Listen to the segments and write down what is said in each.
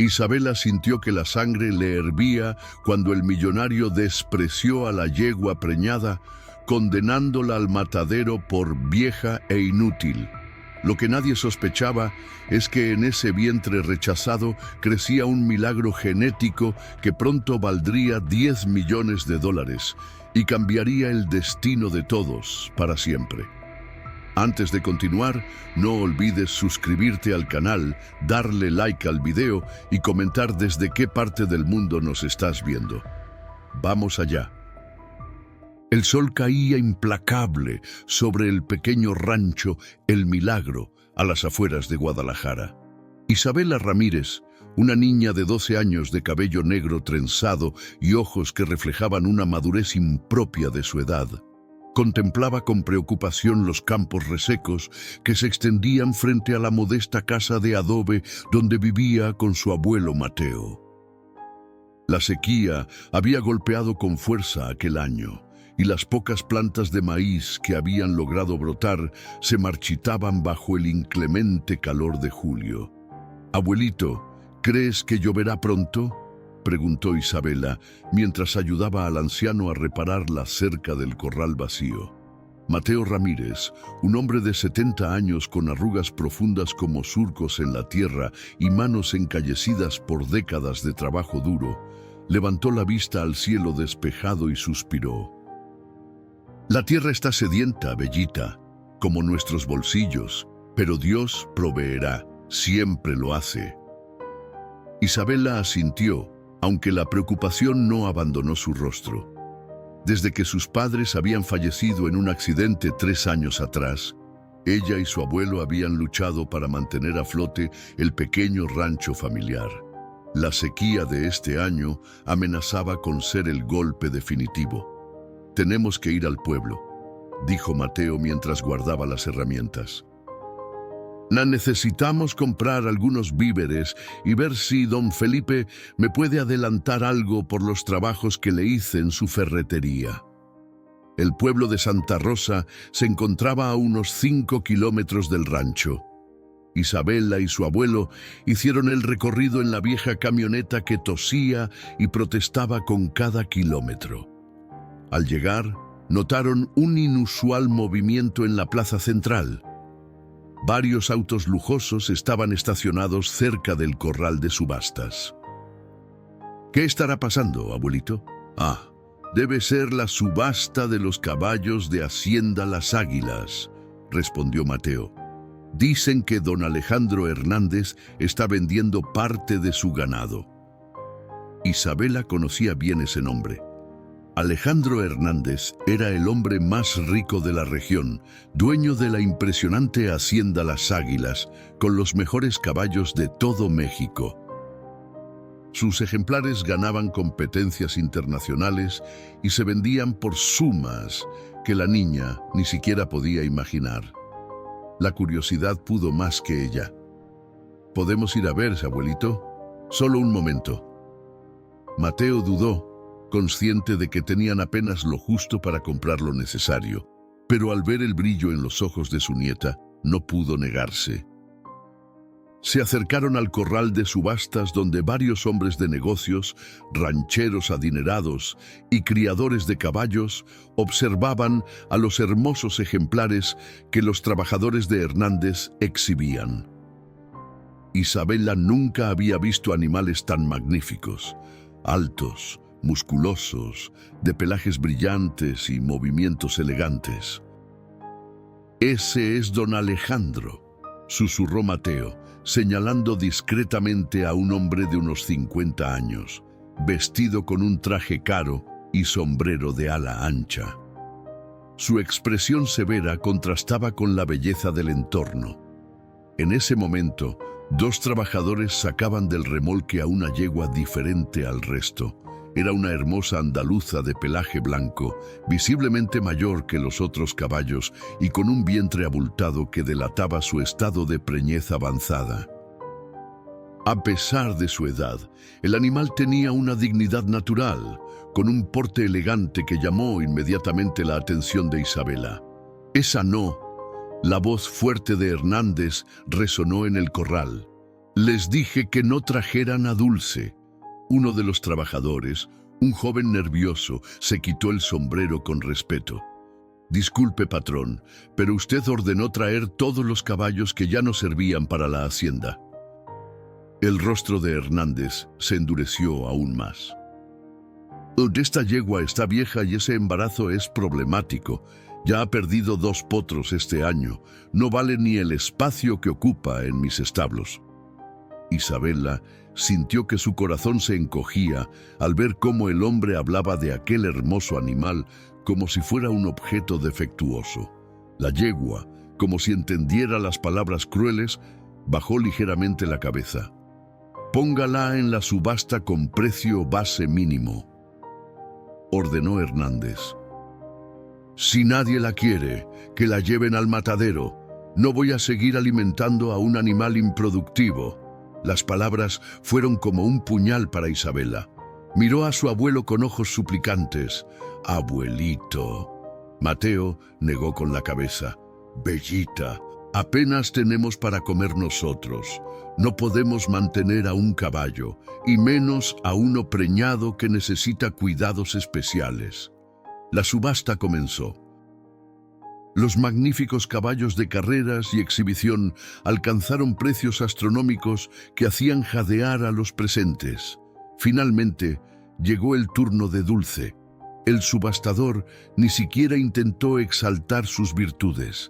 Isabela sintió que la sangre le hervía cuando el millonario despreció a la yegua preñada, condenándola al matadero por vieja e inútil. Lo que nadie sospechaba es que en ese vientre rechazado crecía un milagro genético que pronto valdría 10 millones de dólares y cambiaría el destino de todos para siempre. Antes de continuar, no olvides suscribirte al canal, darle like al video y comentar desde qué parte del mundo nos estás viendo. Vamos allá. El sol caía implacable sobre el pequeño rancho El Milagro, a las afueras de Guadalajara. Isabela Ramírez, una niña de 12 años de cabello negro trenzado y ojos que reflejaban una madurez impropia de su edad, contemplaba con preocupación los campos resecos que se extendían frente a la modesta casa de adobe donde vivía con su abuelo Mateo. La sequía había golpeado con fuerza aquel año, y las pocas plantas de maíz que habían logrado brotar se marchitaban bajo el inclemente calor de julio. «Abuelito, ¿crees que lloverá pronto?», preguntó Isabela, mientras ayudaba al anciano a reparar la cerca del corral vacío. Mateo Ramírez, un hombre de 70 años con arrugas profundas como surcos en la tierra y manos encallecidas por décadas de trabajo duro, levantó la vista al cielo despejado y suspiró. «La tierra está sedienta, Bellita, como nuestros bolsillos, pero Dios proveerá, siempre lo hace». Isabela asintió, aunque la preocupación no abandonó su rostro. Desde que sus padres habían fallecido en un accidente 3 años atrás, ella y su abuelo habían luchado para mantener a flote el pequeño rancho familiar. La sequía de este año amenazaba con ser el golpe definitivo. «Tenemos que ir al pueblo», dijo Mateo mientras guardaba las herramientas. «Necesitamos comprar algunos víveres y ver si don Felipe me puede adelantar algo por los trabajos que le hice en su ferretería». El pueblo de Santa Rosa se encontraba a unos 5 kilómetros del rancho. Isabela y su abuelo hicieron el recorrido en la vieja camioneta que tosía y protestaba con cada kilómetro. Al llegar, notaron un inusual movimiento en la plaza central. Varios autos lujosos estaban estacionados cerca del corral de subastas. «¿Qué estará pasando, abuelito?» «Ah, debe ser la subasta de los caballos de Hacienda Las Águilas», respondió Mateo. «Dicen que don Alejandro Hernández está vendiendo parte de su ganado». Isabela conocía bien ese nombre. Alejandro Hernández era el hombre más rico de la región, dueño de la impresionante Hacienda Las Águilas, con los mejores caballos de todo México. Sus ejemplares ganaban competencias internacionales y se vendían por sumas que la niña ni siquiera podía imaginar. La curiosidad pudo más que ella. «¿Podemos ir a ver, abuelito? Solo un momento». Mateo dudó, consciente de que tenían apenas lo justo para comprar lo necesario, pero al ver el brillo en los ojos de su nieta, no pudo negarse. Se acercaron al corral de subastas donde varios hombres de negocios, rancheros adinerados y criadores de caballos observaban a los hermosos ejemplares que los trabajadores de Hernández exhibían. Isabela nunca había visto animales tan magníficos, altos, musculosos, de pelajes brillantes y movimientos elegantes. «Ese es don Alejandro», susurró Mateo, señalando discretamente a un hombre de unos 50 años, vestido con un traje caro y sombrero de ala ancha. Su expresión severa contrastaba con la belleza del entorno. En ese momento, 2 trabajadores sacaban del remolque a una yegua diferente al resto. Era una hermosa andaluza de pelaje blanco, visiblemente mayor que los otros caballos y con un vientre abultado que delataba su estado de preñez avanzada. A pesar de su edad, el animal tenía una dignidad natural, con un porte elegante que llamó inmediatamente la atención de Isabela. «Esa no». La voz fuerte de Hernández resonó en el corral. Les dije que no trajeran a Dulce. Uno de los trabajadores, un joven nervioso, se quitó el sombrero con respeto. Disculpe, patrón, pero usted ordenó traer todos los caballos que ya no servían para la hacienda. El rostro de Hernández se endureció aún más. Esta yegua está vieja y ese embarazo es problemático. Ya ha perdido 2 potros este año. No vale ni el espacio que ocupa en mis establos. Isabela sintió que su corazón se encogía al ver cómo el hombre hablaba de aquel hermoso animal como si fuera un objeto defectuoso. La yegua, como si entendiera las palabras crueles, bajó ligeramente la cabeza. «Póngala en la subasta con precio base mínimo», ordenó Hernández. «Si nadie la quiere, que la lleven al matadero. No voy a seguir alimentando a un animal improductivo». Las palabras fueron como un puñal para Isabela. Miró a su abuelo con ojos suplicantes. «Abuelito». Mateo negó con la cabeza. «Bellita, apenas tenemos para comer nosotros. No podemos mantener a un caballo, y menos a uno preñado que necesita cuidados especiales». La subasta comenzó. Los magníficos caballos de carreras y exhibición alcanzaron precios astronómicos que hacían jadear a los presentes. Finalmente, llegó el turno de Dulce. El subastador ni siquiera intentó exaltar sus virtudes.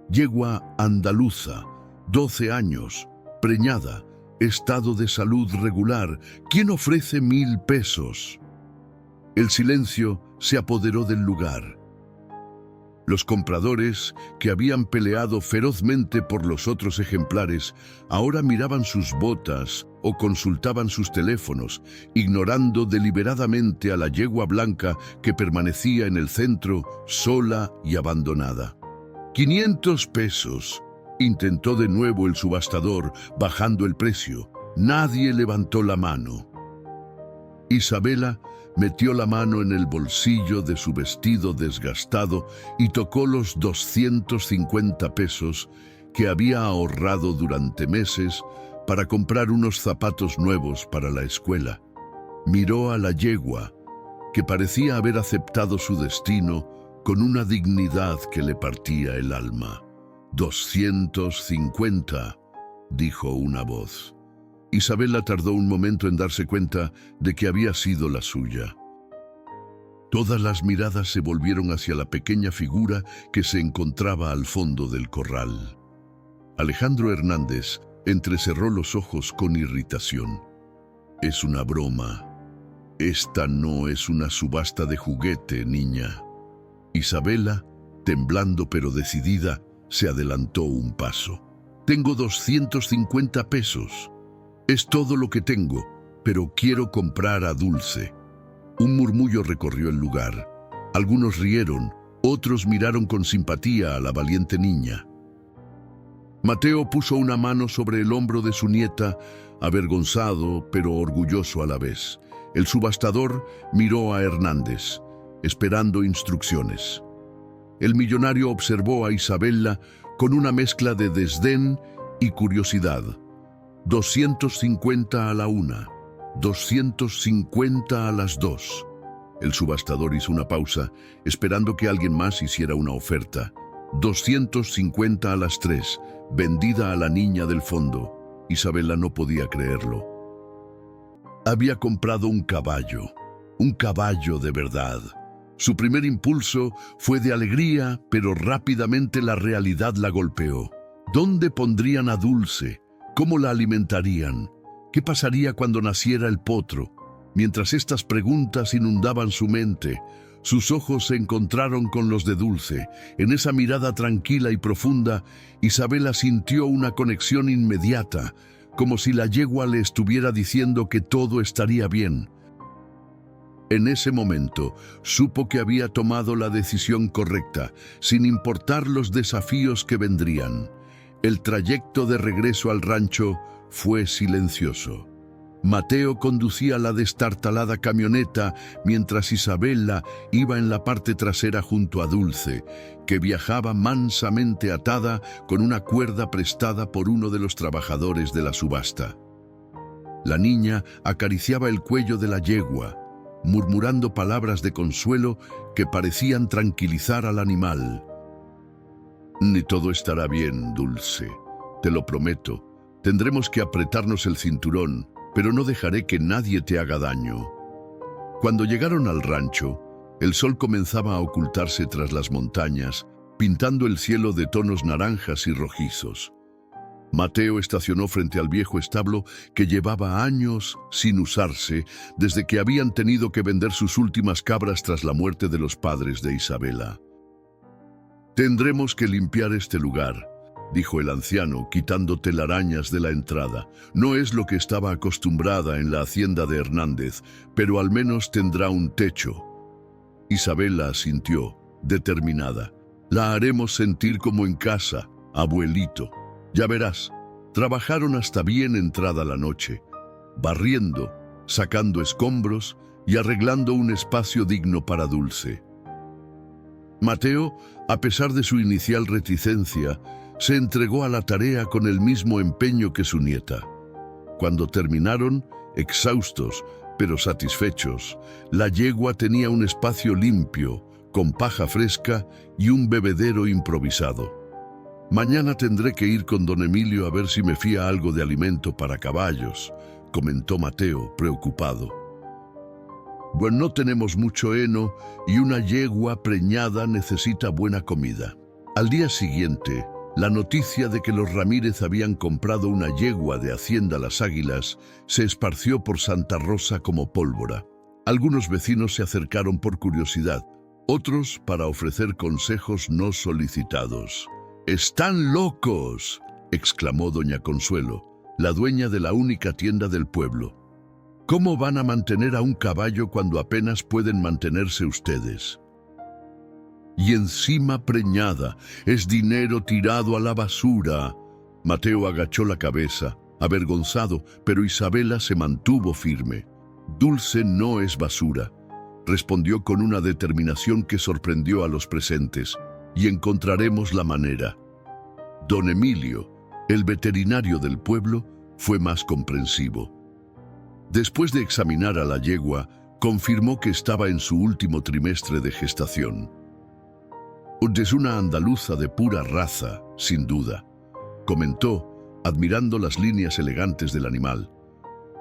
Yegua andaluza, 12 años, preñada, estado de salud regular. ¿Quién ofrece 1000 pesos? El silencio se apoderó del lugar. Los compradores, que habían peleado ferozmente por los otros ejemplares, ahora miraban sus botas o consultaban sus teléfonos, ignorando deliberadamente a la yegua blanca que permanecía en el centro, sola y abandonada. 500 pesos, intentó de nuevo el subastador, bajando el precio. Nadie levantó la mano. Isabela metió la mano en el bolsillo de su vestido desgastado y tocó los 250 pesos que había ahorrado durante meses para comprar unos zapatos nuevos para la escuela. Miró a la yegua, que parecía haber aceptado su destino con una dignidad que le partía el alma. 250, dijo una voz. Isabela tardó un momento en darse cuenta de que había sido la suya. Todas las miradas se volvieron hacia la pequeña figura que se encontraba al fondo del corral. Alejandro Hernández entrecerró los ojos con irritación. «Es una broma. Esta no es una subasta de juguete, niña». Isabela, temblando pero decidida, se adelantó un paso. «Tengo 250 pesos. Es todo lo que tengo, pero quiero comprar a Dulce». Un murmullo recorrió el lugar. Algunos rieron, otros miraron con simpatía a la valiente niña. Mateo puso una mano sobre el hombro de su nieta, avergonzado pero orgulloso a la vez. El subastador miró a Hernández, esperando instrucciones. El millonario observó a Isabela con una mezcla de desdén y curiosidad. 250 a la 1, 250 a las 2. El subastador hizo una pausa, esperando que alguien más hiciera una oferta. 250 a las 3, vendida a la niña del fondo. Isabela no podía creerlo. Había comprado un caballo de verdad. Su primer impulso fue de alegría, pero rápidamente la realidad la golpeó. ¿Dónde pondrían a Dulce? ¿Cómo la alimentarían? ¿Qué pasaría cuando naciera el potro? Mientras estas preguntas inundaban su mente, sus ojos se encontraron con los de Dulce. En esa mirada tranquila y profunda, Isabela sintió una conexión inmediata, como si la yegua le estuviera diciendo que todo estaría bien. En ese momento, supo que había tomado la decisión correcta, sin importar los desafíos que vendrían. El trayecto de regreso al rancho fue silencioso. Mateo conducía la destartalada camioneta mientras Isabela iba en la parte trasera junto a Dulce, que viajaba mansamente atada con una cuerda prestada por uno de los trabajadores de la subasta. La niña acariciaba el cuello de la yegua, murmurando palabras de consuelo que parecían tranquilizar al animal. «Ni todo estará bien, Dulce, te lo prometo. Tendremos que apretarnos el cinturón, pero no dejaré que nadie te haga daño». Cuando llegaron al rancho, el sol comenzaba a ocultarse tras las montañas, pintando el cielo de tonos naranjas y rojizos. Mateo estacionó frente al viejo establo que llevaba años sin usarse desde que habían tenido que vender sus últimas cabras tras la muerte de los padres de Isabela. «Tendremos que limpiar este lugar», dijo el anciano, quitando telarañas de la entrada. «No es lo que estaba acostumbrada en la hacienda de Hernández, pero al menos tendrá un techo». Isabela asintió, determinada. «La haremos sentir como en casa, abuelito. Ya verás». Trabajaron hasta bien entrada la noche, barriendo, sacando escombros y arreglando un espacio digno para Dulce. Mateo, a pesar de su inicial reticencia, se entregó a la tarea con el mismo empeño que su nieta. Cuando terminaron, exhaustos pero satisfechos, la yegua tenía un espacio limpio, con paja fresca y un bebedero improvisado. «Mañana tendré que ir con don Emilio a ver si me fía algo de alimento para caballos», comentó Mateo, preocupado. «Bueno, no tenemos mucho heno y una yegua preñada necesita buena comida». Al día siguiente, la noticia de que los Ramírez habían comprado una yegua de Hacienda Las Águilas se esparció por Santa Rosa como pólvora. Algunos vecinos se acercaron por curiosidad, otros para ofrecer consejos no solicitados. «¡Están locos!», exclamó doña Consuelo, la dueña de la única tienda del pueblo. «¿Cómo van a mantener a un caballo cuando apenas pueden mantenerse ustedes? Y encima preñada, es dinero tirado a la basura». Mateo agachó la cabeza, avergonzado, pero Isabela se mantuvo firme. «Dulce no es basura», respondió con una determinación que sorprendió a los presentes. «Y encontraremos la manera». Don Emilio, el veterinario del pueblo, fue más comprensivo. Después de examinar a la yegua, confirmó que estaba en su último trimestre de gestación. «Es una andaluza de pura raza, sin duda», comentó, admirando las líneas elegantes del animal.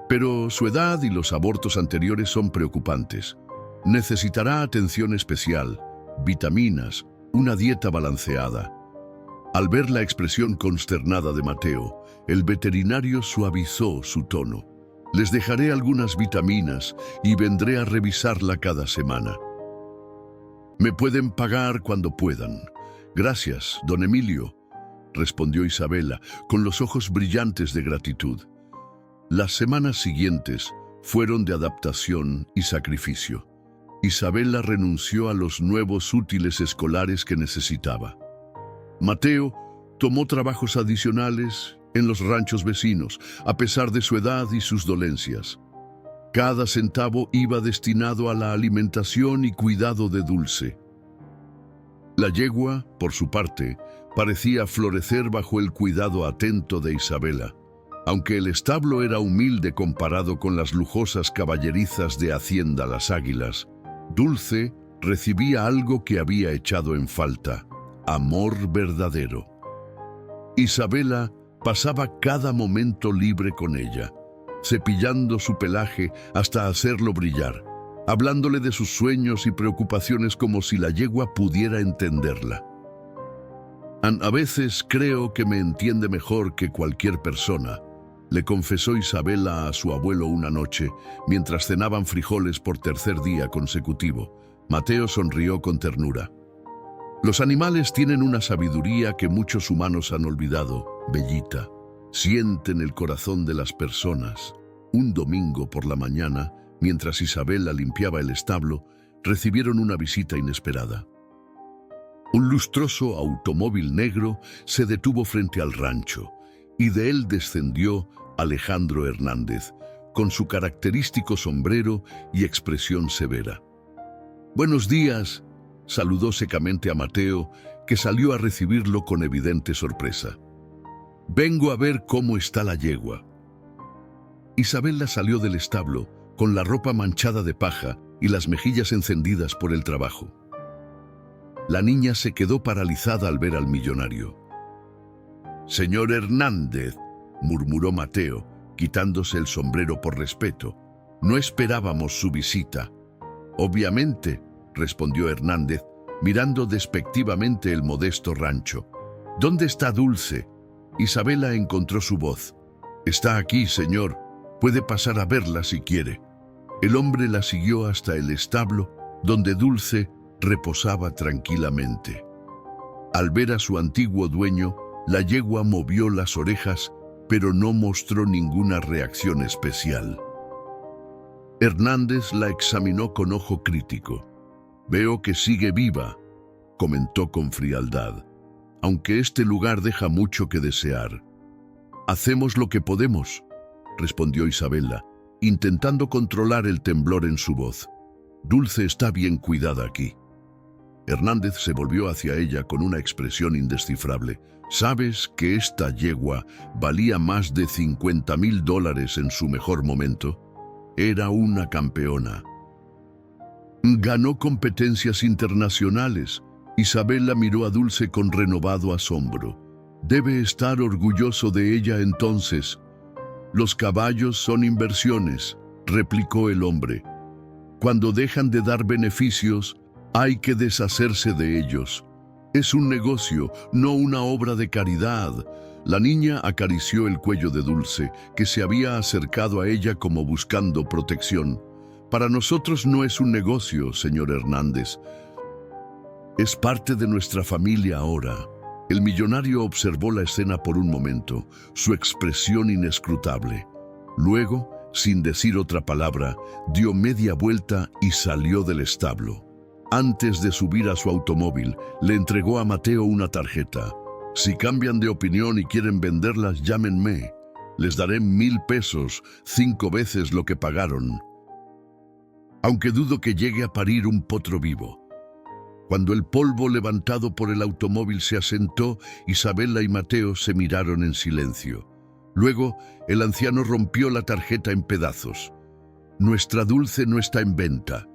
«Pero su edad y los abortos anteriores son preocupantes. Necesitará atención especial, vitaminas, una dieta balanceada». Al ver la expresión consternada de Mateo, el veterinario suavizó su tono. «Les dejaré algunas vitaminas y vendré a revisarla cada semana. Me pueden pagar cuando puedan». «Gracias, don Emilio», respondió Isabela, con los ojos brillantes de gratitud. Las semanas siguientes fueron de adaptación y sacrificio. Isabela renunció a los nuevos útiles escolares que necesitaba. Mateo tomó trabajos adicionales en los ranchos vecinos, a pesar de su edad y sus dolencias. Cada centavo iba destinado a la alimentación y cuidado de Dulce. La yegua, por su parte, parecía florecer bajo el cuidado atento de Isabela. Aunque el establo era humilde comparado con las lujosas caballerizas de Hacienda Las Águilas, Dulce recibía algo que había echado en falta: amor verdadero. Isabela pasaba cada momento libre con ella, cepillando su pelaje hasta hacerlo brillar, hablándole de sus sueños y preocupaciones como si la yegua pudiera entenderla. «A veces creo que me entiende mejor que cualquier persona», le confesó Isabela a su abuelo una noche, mientras cenaban frijoles por tercer día consecutivo. Mateo sonrió con ternura. «Los animales tienen una sabiduría que muchos humanos han olvidado, Bellita. Sienten el corazón de las personas». Un domingo por la mañana, mientras Isabela limpiaba el establo, recibieron una visita inesperada. Un lustroso automóvil negro se detuvo frente al rancho, y de él descendió Alejandro Hernández, con su característico sombrero y expresión severa. «Buenos días», saludó secamente a Mateo, que salió a recibirlo con evidente sorpresa. «Vengo a ver cómo está la yegua». Isabela salió del establo, con la ropa manchada de paja y las mejillas encendidas por el trabajo. La niña se quedó paralizada al ver al millonario. «Señor Hernández», murmuró Mateo, quitándose el sombrero por respeto. «No esperábamos su visita». «Obviamente», respondió Hernández, mirando despectivamente el modesto rancho. «¿Dónde está Dulce?» Isabela encontró su voz. «Está aquí, señor. Puede pasar a verla si quiere». El hombre la siguió hasta el establo, donde Dulce reposaba tranquilamente. Al ver a su antiguo dueño, la yegua movió las orejas, pero no mostró ninguna reacción especial. Hernández la examinó con ojo crítico. «Veo que sigue viva», comentó con frialdad, «aunque este lugar deja mucho que desear». «Hacemos lo que podemos», respondió Isabela, intentando controlar el temblor en su voz. «Dulce está bien cuidada aquí». Hernández se volvió hacia ella con una expresión indescifrable. «¿Sabes que esta yegua valía más de $50,000 en su mejor momento? Era una campeona. Ganó competencias internacionales». Isabela miró a Dulce con renovado asombro. «Debe estar orgulloso de ella entonces». «Los caballos son inversiones», replicó el hombre. «Cuando dejan de dar beneficios, hay que deshacerse de ellos. Es un negocio, no una obra de caridad». La niña acarició el cuello de Dulce, que se había acercado a ella como buscando protección. «Para nosotros no es un negocio, señor Hernández. Es parte de nuestra familia ahora». El millonario observó la escena por un momento, su expresión inescrutable. Luego, sin decir otra palabra, dio media vuelta y salió del establo. Antes de subir a su automóvil, le entregó a Mateo una tarjeta. «Si cambian de opinión y quieren venderlas, llámenme. Les daré 1,000 pesos, 5 veces lo que pagaron. Aunque dudo que llegue a parir un potro vivo». Cuando el polvo levantado por el automóvil se asentó, Isabela y Mateo se miraron en silencio. Luego, el anciano rompió la tarjeta en pedazos. «Nuestra Dulce no está en venta»,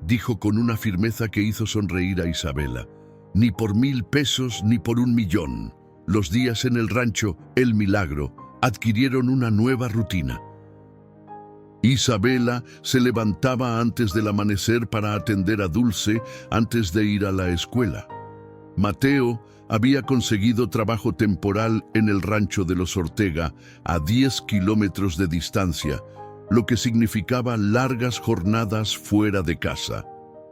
dijo con una firmeza que hizo sonreír a Isabela. «Ni por 1,000 pesos ni por 1,000,000. Los días en el rancho, el milagro, adquirieron una nueva rutina». Isabela se levantaba antes del amanecer para atender a Dulce antes de ir a la escuela. Mateo había conseguido trabajo temporal en el rancho de los Ortega, a 10 kilómetros de distancia, lo que significaba largas jornadas fuera de casa.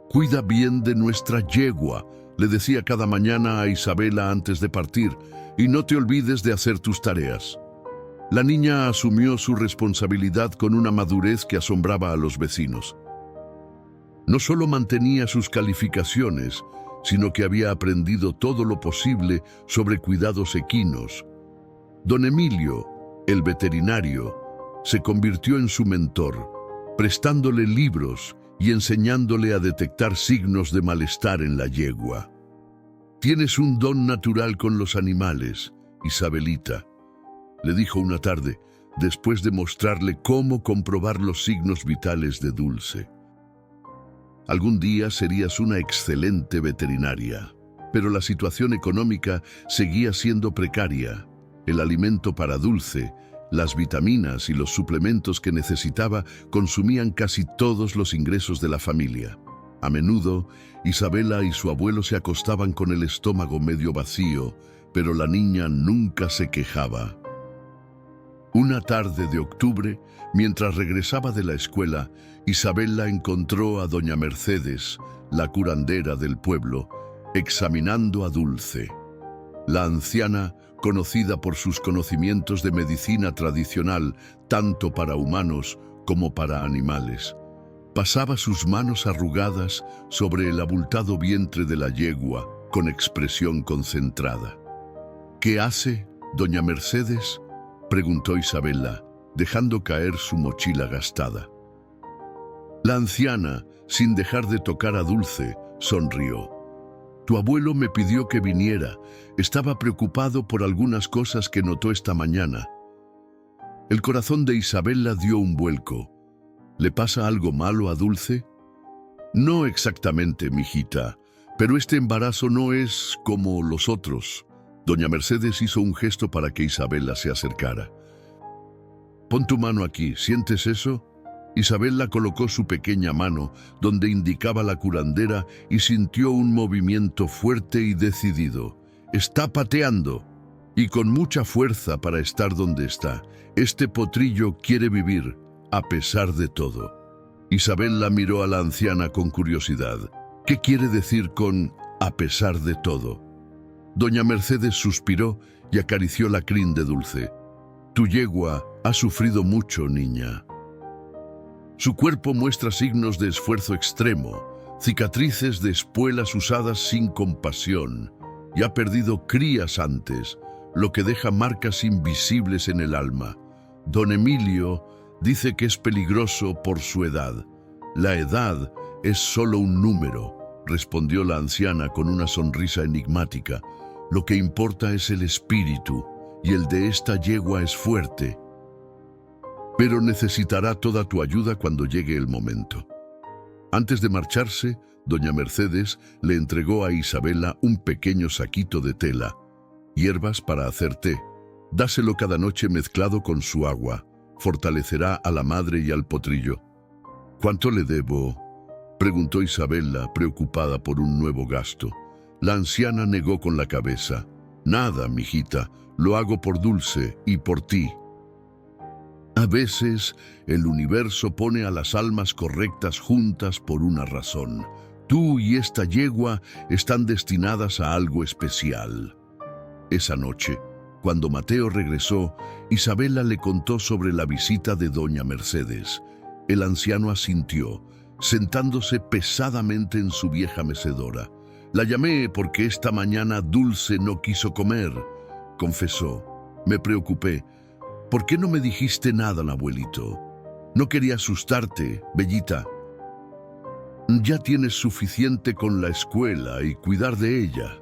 «Cuida bien de nuestra yegua», le decía cada mañana a Isabela antes de partir, «y no te olvides de hacer tus tareas». La niña asumió su responsabilidad con una madurez que asombraba a los vecinos. No solo mantenía sus calificaciones, sino que había aprendido todo lo posible sobre cuidados equinos. Don Emilio, el veterinario, se convirtió en su mentor, prestándole libros y enseñándole a detectar signos de malestar en la yegua. «Tienes un don natural con los animales, Isabelita», le dijo una tarde, después de mostrarle cómo comprobar los signos vitales de Dulce. «Algún día serías una excelente veterinaria». Pero la situación económica seguía siendo precaria. El alimento para Dulce, las vitaminas y los suplementos que necesitaba consumían casi todos los ingresos de la familia. A menudo, Isabela y su abuelo se acostaban con el estómago medio vacío, pero la niña nunca se quejaba. Una tarde de octubre, mientras regresaba de la escuela, Isabela encontró a doña Mercedes, la curandera del pueblo, examinando a Dulce. La anciana, conocida por sus conocimientos de medicina tradicional, tanto para humanos como para animales, pasaba sus manos arrugadas sobre el abultado vientre de la yegua con expresión concentrada. «¿Qué hace, doña Mercedes?», preguntó Isabela. dejando caer su mochila gastada. La anciana, sin dejar de tocar a Dulce, sonrió. Tu abuelo me pidió que viniera. Estaba preocupado por algunas cosas que notó esta mañana. El corazón de Isabela dio un vuelco. ¿Le pasa algo malo a Dulce? No exactamente, mijita, pero este embarazo no es como los otros. Doña Mercedes hizo un gesto para que Isabela se acercara. Pon tu mano aquí, ¿sientes eso? Isabela colocó su pequeña mano donde indicaba la curandera y sintió un movimiento fuerte y decidido. Está pateando, y con mucha fuerza para estar donde está. Este potrillo quiere vivir, a pesar de todo. Isabela miró a la anciana con curiosidad. ¿Qué quiere decir con a pesar de todo? Doña Mercedes suspiró y acarició la crin de Dulce. Tu yegua ha sufrido mucho, niña. Su cuerpo muestra signos de esfuerzo extremo, cicatrices de espuelas usadas sin compasión, y ha perdido crías antes, lo que deja marcas invisibles en el alma. Don Emilio dice que es peligroso por su edad. La edad es solo un número, respondió la anciana con una sonrisa enigmática. Lo que importa es el espíritu, y el de esta yegua es fuerte. Pero necesitará toda tu ayuda cuando llegue el momento. Antes de marcharse, doña Mercedes le entregó a Isabela un pequeño saquito de tela, hierbas para hacer té. Dáselo cada noche mezclado con su agua. Fortalecerá a la madre y al potrillo. ¿Cuánto le debo?, preguntó Isabela, preocupada por un nuevo gasto. La anciana negó con la cabeza. Nada, mijita, lo hago por Dulce y por ti. A veces, el universo pone a las almas correctas juntas por una razón. Tú y esta yegua están destinadas a algo especial. Esa noche, cuando Mateo regresó, Isabela le contó sobre la visita de doña Mercedes. El anciano asintió, sentándose pesadamente en su vieja mecedora. La llamé porque esta mañana Dulce no quiso comer, confesó. Me preocupé. ¿Por qué no me dijiste nada, abuelito? No quería asustarte, bellita. Ya tienes suficiente con la escuela y cuidar de ella.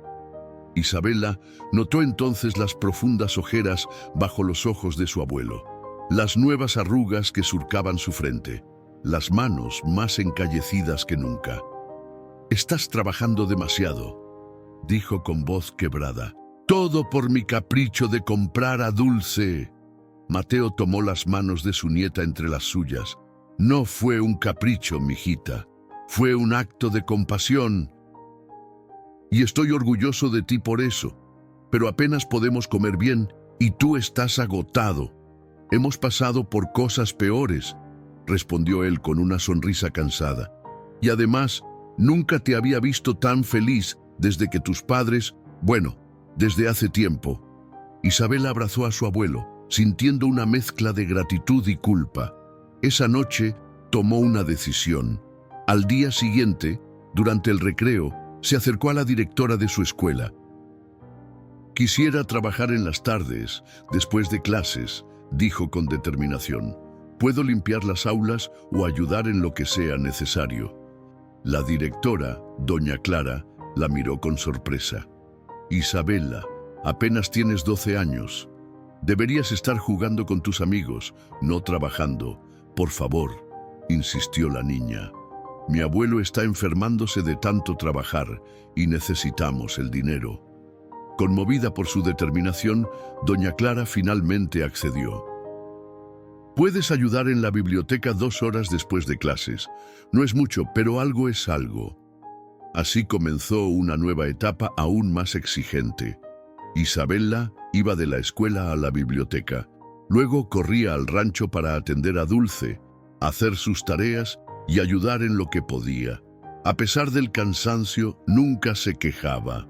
Isabela notó entonces las profundas ojeras bajo los ojos de su abuelo, las nuevas arrugas que surcaban su frente, las manos más encallecidas que nunca. Estás trabajando demasiado, dijo con voz quebrada. Todo por mi capricho de comprar a Dulce. Mateo tomó las manos de su nieta entre las suyas. No fue un capricho, mijita. Fue un acto de compasión. Y estoy orgulloso de ti por eso. Pero apenas podemos comer bien y tú estás agotado. Hemos pasado por cosas peores, respondió él con una sonrisa cansada. Y además, nunca te había visto tan feliz desde que tus padres, desde hace tiempo. Isabela abrazó a su abuelo, sintiendo una mezcla de gratitud y culpa. Esa noche tomó una decisión. Al día siguiente, durante el recreo, se acercó a la directora de su escuela. Quisiera trabajar en las tardes, después de clases, dijo con determinación. Puedo limpiar las aulas o ayudar en lo que sea necesario. La directora, doña Clara, la miró con sorpresa. Isabela, apenas tienes 12 años. Deberías estar jugando con tus amigos, no trabajando. Por favor, insistió la niña. Mi abuelo está enfermándose de tanto trabajar y necesitamos el dinero. Conmovida por su determinación, doña Clara finalmente accedió. Puedes ayudar en la biblioteca 2 horas después de clases. No es mucho, pero algo es algo. Así comenzó una nueva etapa aún más exigente. Isabela iba de la escuela a la biblioteca. Luego corría al rancho para atender a Dulce, hacer sus tareas y ayudar en lo que podía. A pesar del cansancio, nunca se quejaba.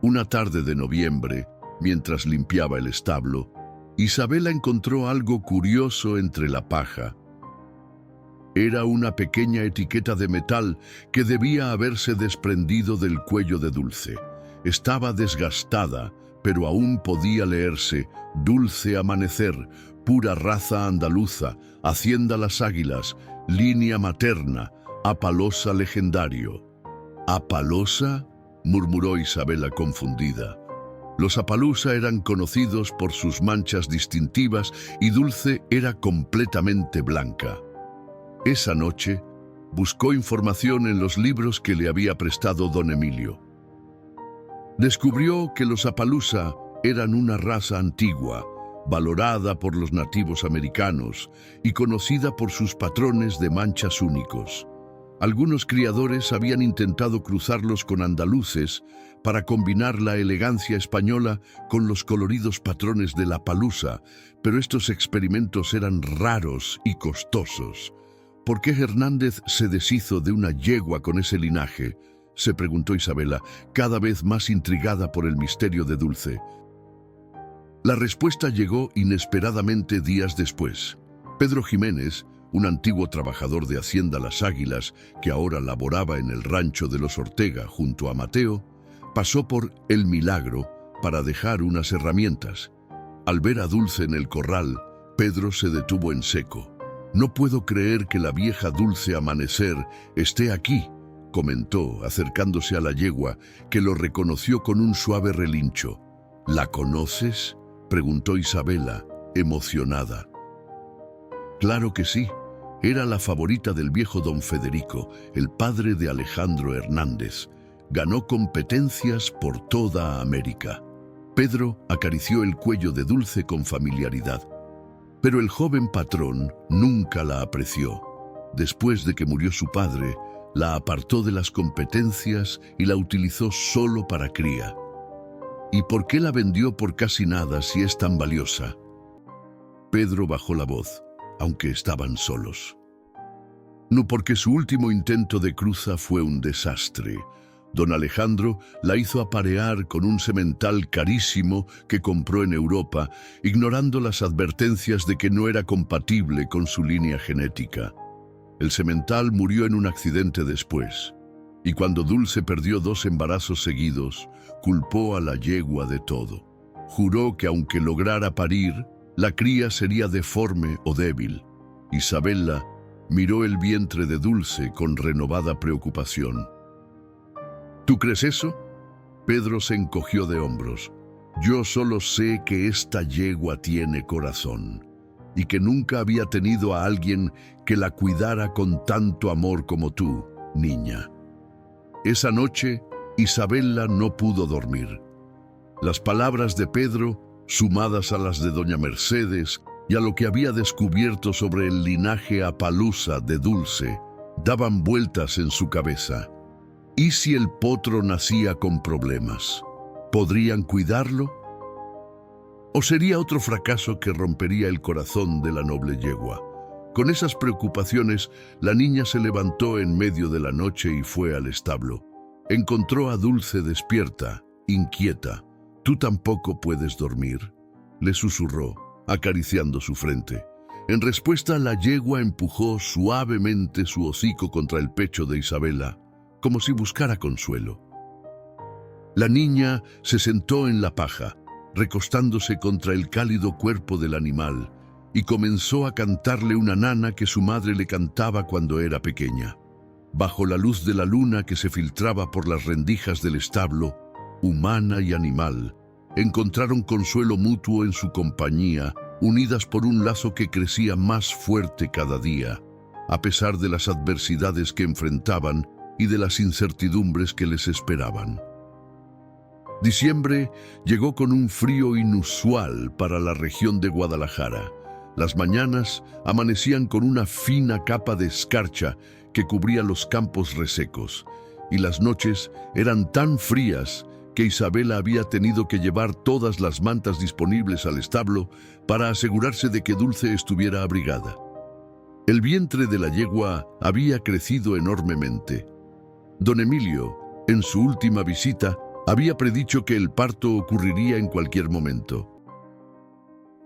Una tarde de noviembre, mientras limpiaba el establo, Isabela encontró algo curioso entre la paja. Era una pequeña etiqueta de metal que debía haberse desprendido del cuello de Dulce. Estaba desgastada, pero aún podía leerse: Dulce Amanecer, pura raza andaluza, hacienda Las Águilas, línea materna, Apalosa legendario. ¿Apalosa?, murmuró Isabela confundida. Los Apalusa eran conocidos por sus manchas distintivas y Dulce era completamente blanca. Esa noche buscó información en los libros que le había prestado don Emilio. Descubrió que los Apalusa eran una raza antigua, valorada por los nativos americanos y conocida por sus patrones de manchas únicos. Algunos criadores habían intentado cruzarlos con andaluces para combinar la elegancia española con los coloridos patrones de la palusa, pero estos experimentos eran raros y costosos. ¿Por qué Hernández se deshizo de una yegua con ese linaje?, se preguntó Isabela, cada vez más intrigada por el misterio de Dulce. La respuesta llegó inesperadamente días después. Pedro Jiménez, un antiguo trabajador de Hacienda Las Águilas, que ahora laboraba en el rancho de los Ortega junto a Mateo, pasó por El Milagro para dejar unas herramientas. Al ver a Dulce en el corral, Pedro se detuvo en seco. «No puedo creer que la vieja Dulce Amanecer esté aquí», comentó, acercándose a la yegua, que lo reconoció con un suave relincho. «¿La conoces?», preguntó Isabela, emocionada. Claro que sí. Era la favorita del viejo don Federico, el padre de Alejandro Hernández. Ganó competencias por toda América. Pedro acarició el cuello de Dulce con familiaridad. Pero el joven patrón nunca la apreció. Después de que murió su padre, la apartó de las competencias y la utilizó solo para cría. ¿Y por qué la vendió por casi nada si es tan valiosa? Pedro bajó la voz, aunque estaban solos. No, porque su último intento de cruza fue un desastre. Don Alejandro la hizo aparear con un semental carísimo que compró en Europa, ignorando las advertencias de que no era compatible con su línea genética. El semental murió en un accidente después, y cuando Dulce perdió 2 embarazos seguidos, culpó a la yegua de todo. Juró que aunque lograra parir, la cría sería deforme o débil. Isabela miró el vientre de Dulce con renovada preocupación. ¿Tú crees eso? Pedro se encogió de hombros. Yo solo sé que esta yegua tiene corazón y que nunca había tenido a alguien que la cuidara con tanto amor como tú, niña. Esa noche, Isabela no pudo dormir. Las palabras de Pedro, sumadas a las de doña Mercedes y a lo que había descubierto sobre el linaje Apalusa de Dulce, daban vueltas en su cabeza. ¿Y si el potro nacía con problemas? ¿Podrían cuidarlo? ¿O sería otro fracaso que rompería el corazón de la noble yegua? Con esas preocupaciones, la niña se levantó en medio de la noche y fue al establo. Encontró a Dulce despierta, inquieta. «¿Tú tampoco puedes dormir?», le susurró, acariciando su frente. En respuesta, la yegua empujó suavemente su hocico contra el pecho de Isabela, como si buscara consuelo. La niña se sentó en la paja, recostándose contra el cálido cuerpo del animal, y comenzó a cantarle una nana que su madre le cantaba cuando era pequeña. Bajo la luz de la luna que se filtraba por las rendijas del establo, humana y animal, encontraron consuelo mutuo en su compañía, unidas por un lazo que crecía más fuerte cada día, a pesar de las adversidades que enfrentaban y de las incertidumbres que les esperaban. Diciembre llegó con un frío inusual para la región de Guadalajara. Las mañanas amanecían con una fina capa de escarcha que cubría los campos resecos, y las noches eran tan frías que Isabela había tenido que llevar todas las mantas disponibles al establo para asegurarse de que Dulce estuviera abrigada. El vientre de la yegua había crecido enormemente. Don Emilio, en su última visita, había predicho que el parto ocurriría en cualquier momento.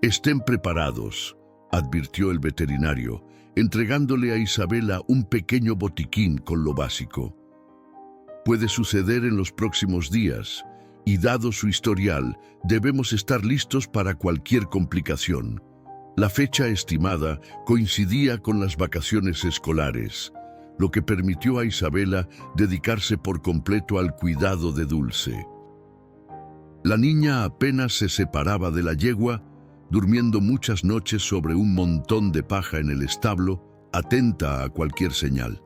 «Estén preparados», advirtió el veterinario, entregándole a Isabela un pequeño botiquín con lo básico. «Puede suceder en los próximos días, y dado su historial, debemos estar listos para cualquier complicación. La fecha estimada coincidía con las vacaciones escolares, lo que permitió a Isabela dedicarse por completo al cuidado de Dulce. La niña apenas se separaba de la yegua, durmiendo muchas noches sobre un montón de paja en el establo, atenta a cualquier señal.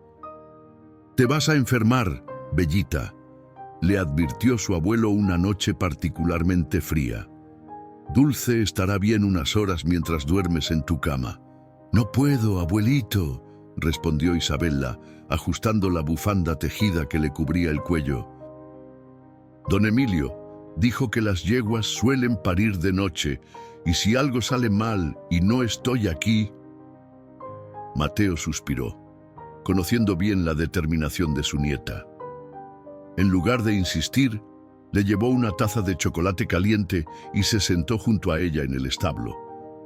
«Te vas a enfermar, Bellita», le advirtió su abuelo una noche particularmente fría. «Dulce estará bien unas horas mientras duermes en tu cama». «No puedo, abuelito», respondió Isabela, ajustando la bufanda tejida que le cubría el cuello. Don Emilio dijo que las yeguas suelen parir de noche, y si algo sale mal y no estoy aquí... Mateo suspiró, conociendo bien la determinación de su nieta. En lugar de insistir, le llevó una taza de chocolate caliente y se sentó junto a ella en el establo.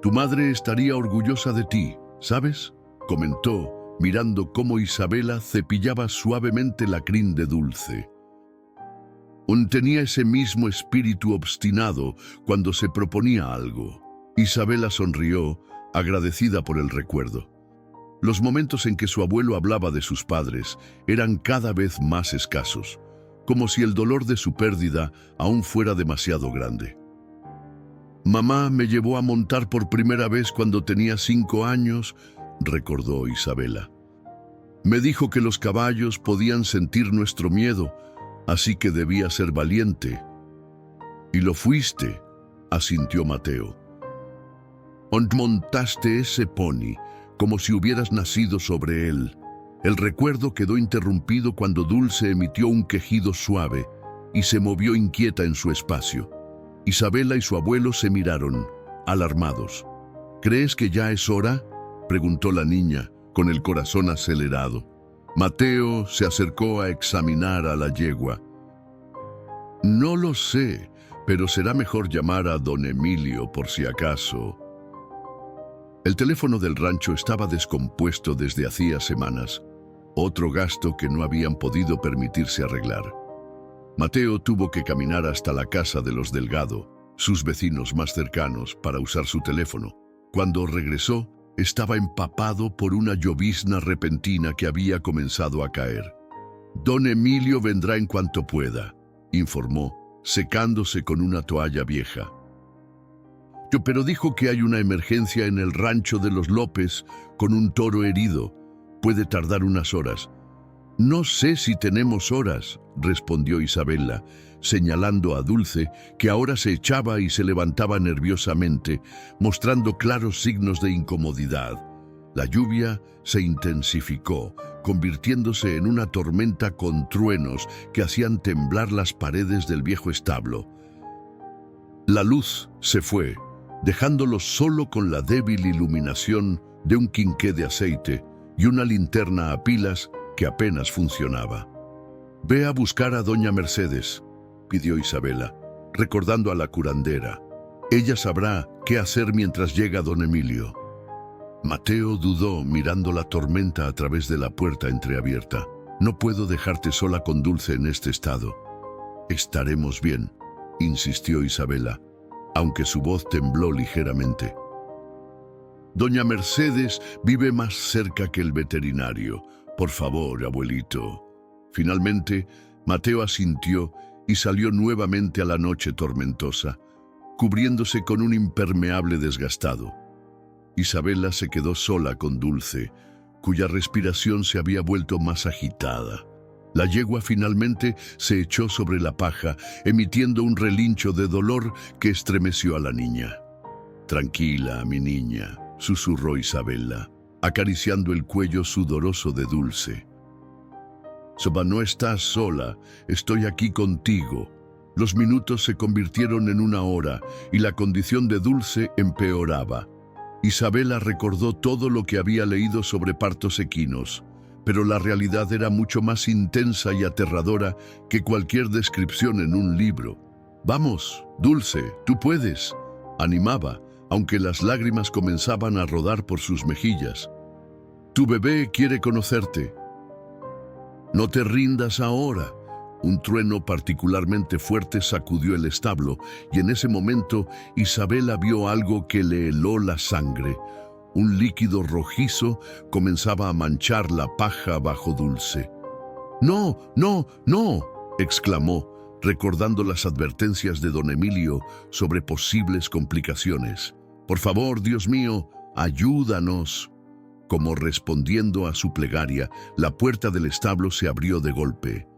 «Tu madre estaría orgullosa de ti, ¿sabes?», comentó, mirando cómo Isabela cepillaba suavemente la crin de Dulce. Tenía ese mismo espíritu obstinado cuando se proponía algo. Isabela sonrió, agradecida por el recuerdo. Los momentos en que su abuelo hablaba de sus padres eran cada vez más escasos, como si el dolor de su pérdida aún fuera demasiado grande. «Mamá me llevó a montar por primera vez cuando tenía 5 años», recordó Isabela. «Me dijo que los caballos podían sentir nuestro miedo, así que debía ser valiente». «Y lo fuiste», asintió Mateo. «Montaste ese pony como si hubieras nacido sobre él». El recuerdo quedó interrumpido cuando Dulce emitió un quejido suave y se movió inquieta en su espacio. Isabela y su abuelo se miraron, alarmados. «¿Crees que ya es hora?», preguntó la niña, con el corazón acelerado. Mateo se acercó a examinar a la yegua. «No lo sé, pero será mejor llamar a don Emilio por si acaso». El teléfono del rancho estaba descompuesto desde hacía semanas, otro gasto que no habían podido permitirse arreglar. Mateo tuvo que caminar hasta la casa de los Delgado, sus vecinos más cercanos, para usar su teléfono. Cuando regresó, estaba empapado por una llovizna repentina que había comenzado a caer. «Don Emilio vendrá en cuanto pueda», informó, secándose con una toalla vieja. «Pero dijo que hay una emergencia en el rancho de los López con un toro herido. Puede tardar unas horas». «No sé si tenemos horas», respondió Isabela, señalando a Dulce, que ahora se echaba y se levantaba nerviosamente, mostrando claros signos de incomodidad. La lluvia se intensificó, convirtiéndose en una tormenta con truenos que hacían temblar las paredes del viejo establo. La luz se fue, dejándolos solo con la débil iluminación de un quinqué de aceite y una linterna a pilas que apenas funcionaba. «Ve a buscar a doña Mercedes», pidió Isabela, recordando a la curandera. «Ella sabrá qué hacer mientras llega don Emilio». Mateo dudó, mirando la tormenta a través de la puerta entreabierta. «No puedo dejarte sola con Dulce en este estado». «Estaremos bien», insistió Isabela, aunque su voz tembló ligeramente. «Doña Mercedes vive más cerca que el veterinario. Por favor, abuelito». Finalmente, Mateo asintió y salió nuevamente a la noche tormentosa, cubriéndose con un impermeable desgastado. Isabela se quedó sola con Dulce, cuya respiración se había vuelto más agitada. La yegua finalmente se echó sobre la paja, emitiendo un relincho de dolor que estremeció a la niña. «Tranquila, mi niña», susurró Isabela, acariciando el cuello sudoroso de Dulce. «Soba, no estás sola, estoy aquí contigo». Los minutos se convirtieron en una hora y la condición de Dulce empeoraba. Isabela recordó todo lo que había leído sobre partos equinos, pero la realidad era mucho más intensa y aterradora que cualquier descripción en un libro. «Vamos, Dulce, tú puedes», animaba, aunque las lágrimas comenzaban a rodar por sus mejillas. «Tu bebé quiere conocerte». «No te rindas ahora», Un trueno particularmente fuerte sacudió el establo y en ese momento Isabela vio algo que le heló la sangre. Un líquido rojizo comenzaba a manchar la paja bajo Dulce. «¡No, no, no!», exclamó, recordando las advertencias de don Emilio sobre posibles complicaciones. «Por favor, Dios mío, ayúdanos». Como respondiendo a su plegaria, la puerta del establo se abrió de golpe.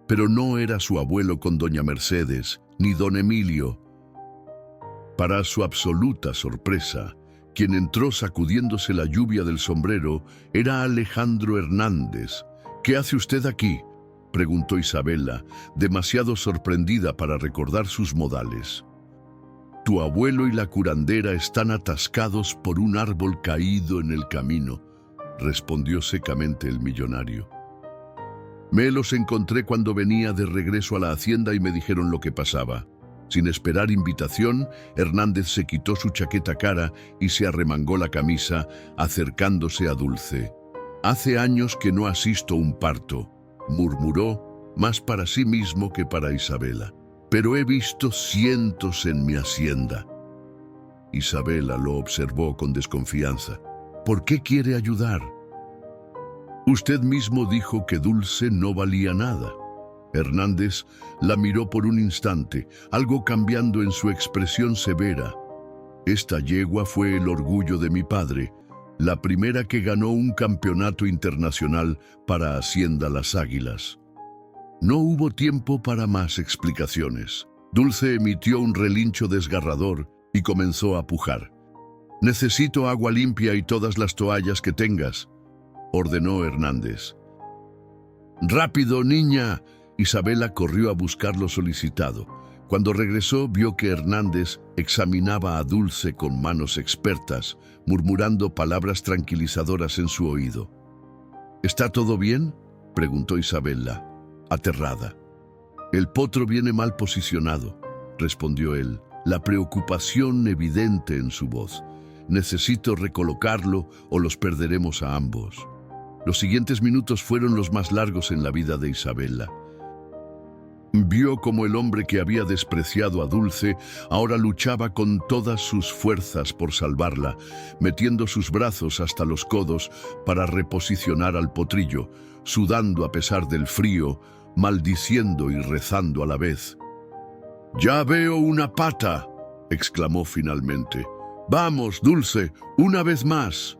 Pero no era su abuelo con doña Mercedes, ni don Emilio. Para su absoluta sorpresa, quien entró sacudiéndose la lluvia del sombrero era Alejandro Hernández. «¿Qué hace usted aquí?», preguntó Isabela, demasiado sorprendida para recordar sus modales. «Tu abuelo y la curandera están atascados por un árbol caído en el camino», respondió secamente el millonario. «Me los encontré cuando venía de regreso a la hacienda y me dijeron lo que pasaba». Sin esperar invitación, Hernández se quitó su chaqueta cara y se arremangó la camisa, acercándose a Dulce. «Hace años que no asisto a un parto», murmuró, más para sí mismo que para Isabela. «Pero he visto cientos en mi hacienda». Isabela lo observó con desconfianza. «¿Por qué quiere ayudar?». «Usted mismo dijo que Dulce no valía nada». Hernández la miró por un instante, algo cambiando en su expresión severa. «Esta yegua fue el orgullo de mi padre, la primera que ganó un campeonato internacional para Hacienda Las Águilas». No hubo tiempo para más explicaciones. Dulce emitió un relincho desgarrador y comenzó a pujar. «Necesito agua limpia y todas las toallas que tengas», ordenó Hernández. «Rápido, niña». Isabela corrió a buscar lo solicitado. Cuando regresó, vio que Hernández examinaba a Dulce con manos expertas, murmurando palabras tranquilizadoras en su oído. «¿Está todo bien?», preguntó Isabela, aterrada. «El potro viene mal posicionado», respondió él, la preocupación evidente en su voz. «Necesito recolocarlo o los perderemos a ambos». Los siguientes minutos fueron los más largos en la vida de Isabela. Vio como el hombre que había despreciado a Dulce ahora luchaba con todas sus fuerzas por salvarla, metiendo sus brazos hasta los codos para reposicionar al potrillo, sudando a pesar del frío, maldiciendo y rezando a la vez. «Ya veo una pata», exclamó finalmente. «Vamos, Dulce, una vez más».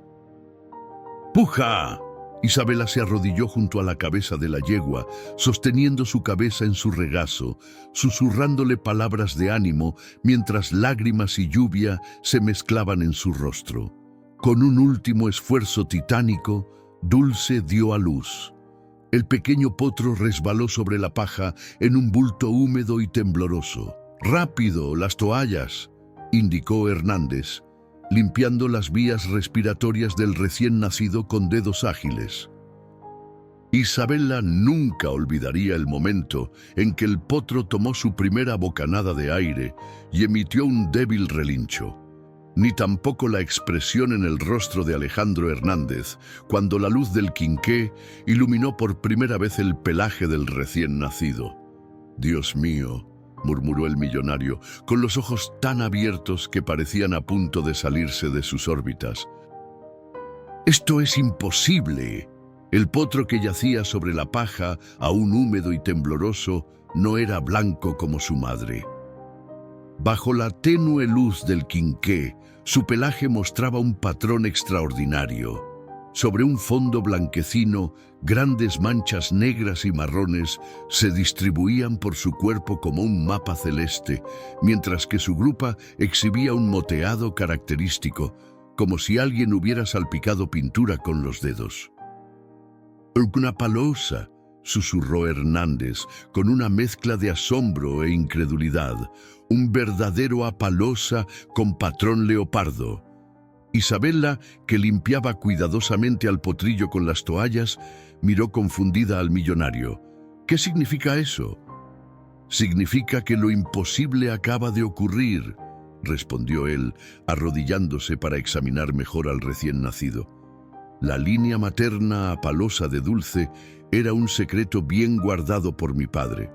«¡Puja!». Isabela se arrodilló junto a la cabeza de la yegua, sosteniendo su cabeza en su regazo, susurrándole palabras de ánimo mientras lágrimas y lluvia se mezclaban en su rostro. Con un último esfuerzo titánico, Dulce dio a luz. El pequeño potro resbaló sobre la paja en un bulto húmedo y tembloroso. «Rápido, las toallas», indicó Hernández, limpiando las vías respiratorias del recién nacido con dedos ágiles. Isabela nunca olvidaría el momento en que el potro tomó su primera bocanada de aire y emitió un débil relincho, ni tampoco la expresión en el rostro de Alejandro Hernández cuando la luz del quinqué iluminó por primera vez el pelaje del recién nacido. «Dios mío», murmuró el millonario, con los ojos tan abiertos que parecían a punto de salirse de sus órbitas. «Esto es imposible». El potro que yacía sobre la paja, aún húmedo y tembloroso, no era blanco como su madre. Bajo la tenue luz del quinqué, su pelaje mostraba un patrón extraordinario. Sobre un fondo blanquecino, grandes manchas negras y marrones se distribuían por su cuerpo como un mapa celeste, mientras que su grupa exhibía un moteado característico, como si alguien hubiera salpicado pintura con los dedos. «Una palosa», susurró Hernández, con una mezcla de asombro e incredulidad. «Un verdadero apalosa con patrón leopardo». Isabela, que limpiaba cuidadosamente al potrillo con las toallas, miró confundida al millonario. «¿Qué significa eso?». «Significa que lo imposible acaba de ocurrir», respondió él, arrodillándose para examinar mejor al recién nacido. La línea materna apalosa de Dulce era un secreto bien guardado por mi padre.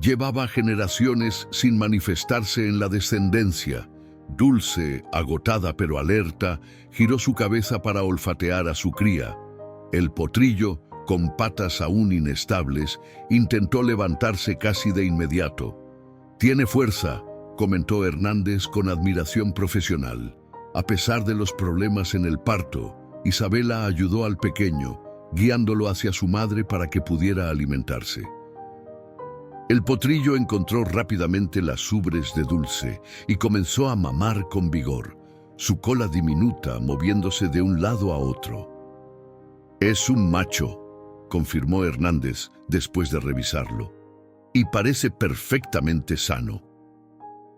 Llevaba generaciones sin manifestarse en la descendencia. Dulce, agotada pero alerta, giró su cabeza para olfatear a su cría. El potrillo, con patas aún inestables, intentó levantarse casi de inmediato. «Tiene fuerza», comentó Hernández con admiración profesional. A pesar de los problemas en el parto, Isabela ayudó al pequeño, guiándolo hacia su madre para que pudiera alimentarse. El potrillo encontró rápidamente las ubres de Dulce y comenzó a mamar con vigor, su cola diminuta moviéndose de un lado a otro. «Es un macho», confirmó Hernández después de revisarlo, «y parece perfectamente sano».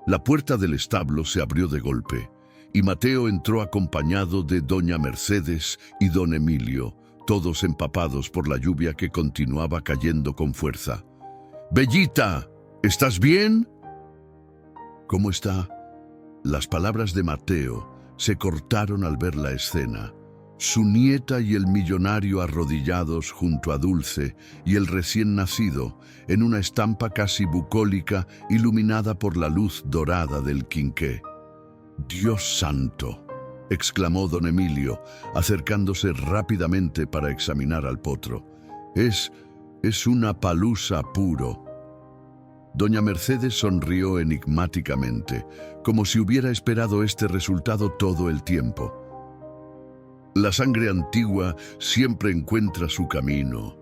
La puerta del establo se abrió de golpe y Mateo entró acompañado de doña Mercedes y don Emilio, todos empapados por la lluvia que continuaba cayendo con fuerza. «Bellita, ¿estás bien?» «¿Cómo está?» Las palabras de Mateo se cortaron al ver la escena. Su nieta y el millonario arrodillados junto a Dulce y el recién nacido en una estampa casi bucólica iluminada por la luz dorada del quinqué. «¡Dios santo!», exclamó don Emilio, acercándose rápidamente para examinar al potro. Es una palusa puro». Doña Mercedes sonrió enigmáticamente, como si hubiera esperado este resultado todo el tiempo. «La sangre antigua siempre encuentra su camino»,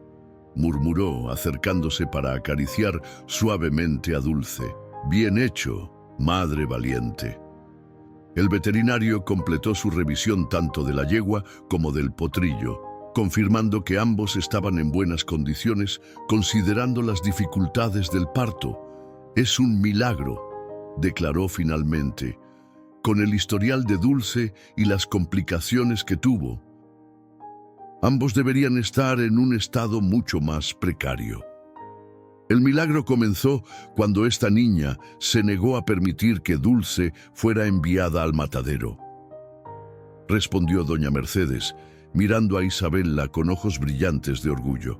murmuró, acercándose para acariciar suavemente a Dulce. «Bien hecho, madre valiente». El veterinario completó su revisión tanto de la yegua como del potrillo, confirmando que ambos estaban en buenas condiciones, considerando las dificultades del parto. «Es un milagro», declaró finalmente, «con el historial de Dulce y las complicaciones que tuvo. Ambos deberían estar en un estado mucho más precario». El milagro comenzó cuando esta niña se negó a permitir que Dulce fuera enviada al matadero. Respondió doña Mercedes, mirando a Isabela con ojos brillantes de orgullo.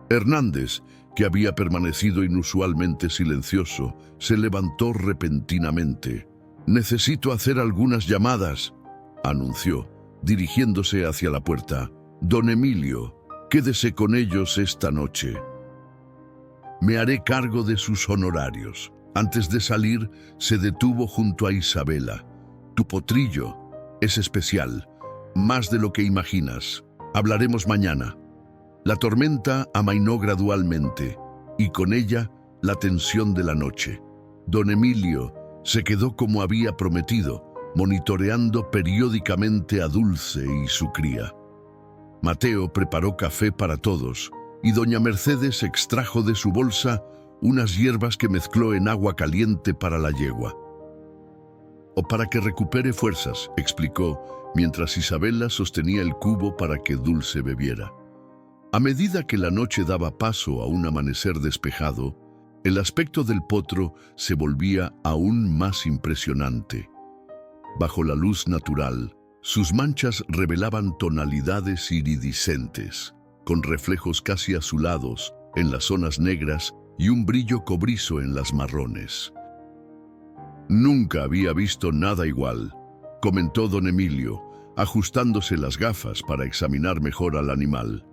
Hernández, que había permanecido inusualmente silencioso, se levantó repentinamente. «Necesito hacer algunas llamadas», anunció, dirigiéndose hacia la puerta. «Don Emilio, quédese con ellos esta noche. Me haré cargo de sus honorarios». Antes de salir, se detuvo junto a Isabela. «Tu potrillo es especial, más de lo que imaginas. Hablaremos mañana». La tormenta amainó gradualmente, y con ella la tensión de la noche. Don Emilio se quedó como había prometido, monitoreando periódicamente a Dulce y su cría. Mateo preparó café para todos, y doña Mercedes extrajo de su bolsa unas hierbas que mezcló en agua caliente para la yegua. «O para que recupere fuerzas», explicó, mientras Isabela sostenía el cubo para que Dulce bebiera. A medida que la noche daba paso a un amanecer despejado, el aspecto del potro se volvía aún más impresionante. Bajo la luz natural, sus manchas revelaban tonalidades iridiscentes, con reflejos casi azulados en las zonas negras y un brillo cobrizo en las marrones. «Nunca había visto nada igual», comentó don Emilio, ajustándose las gafas para examinar mejor al animal.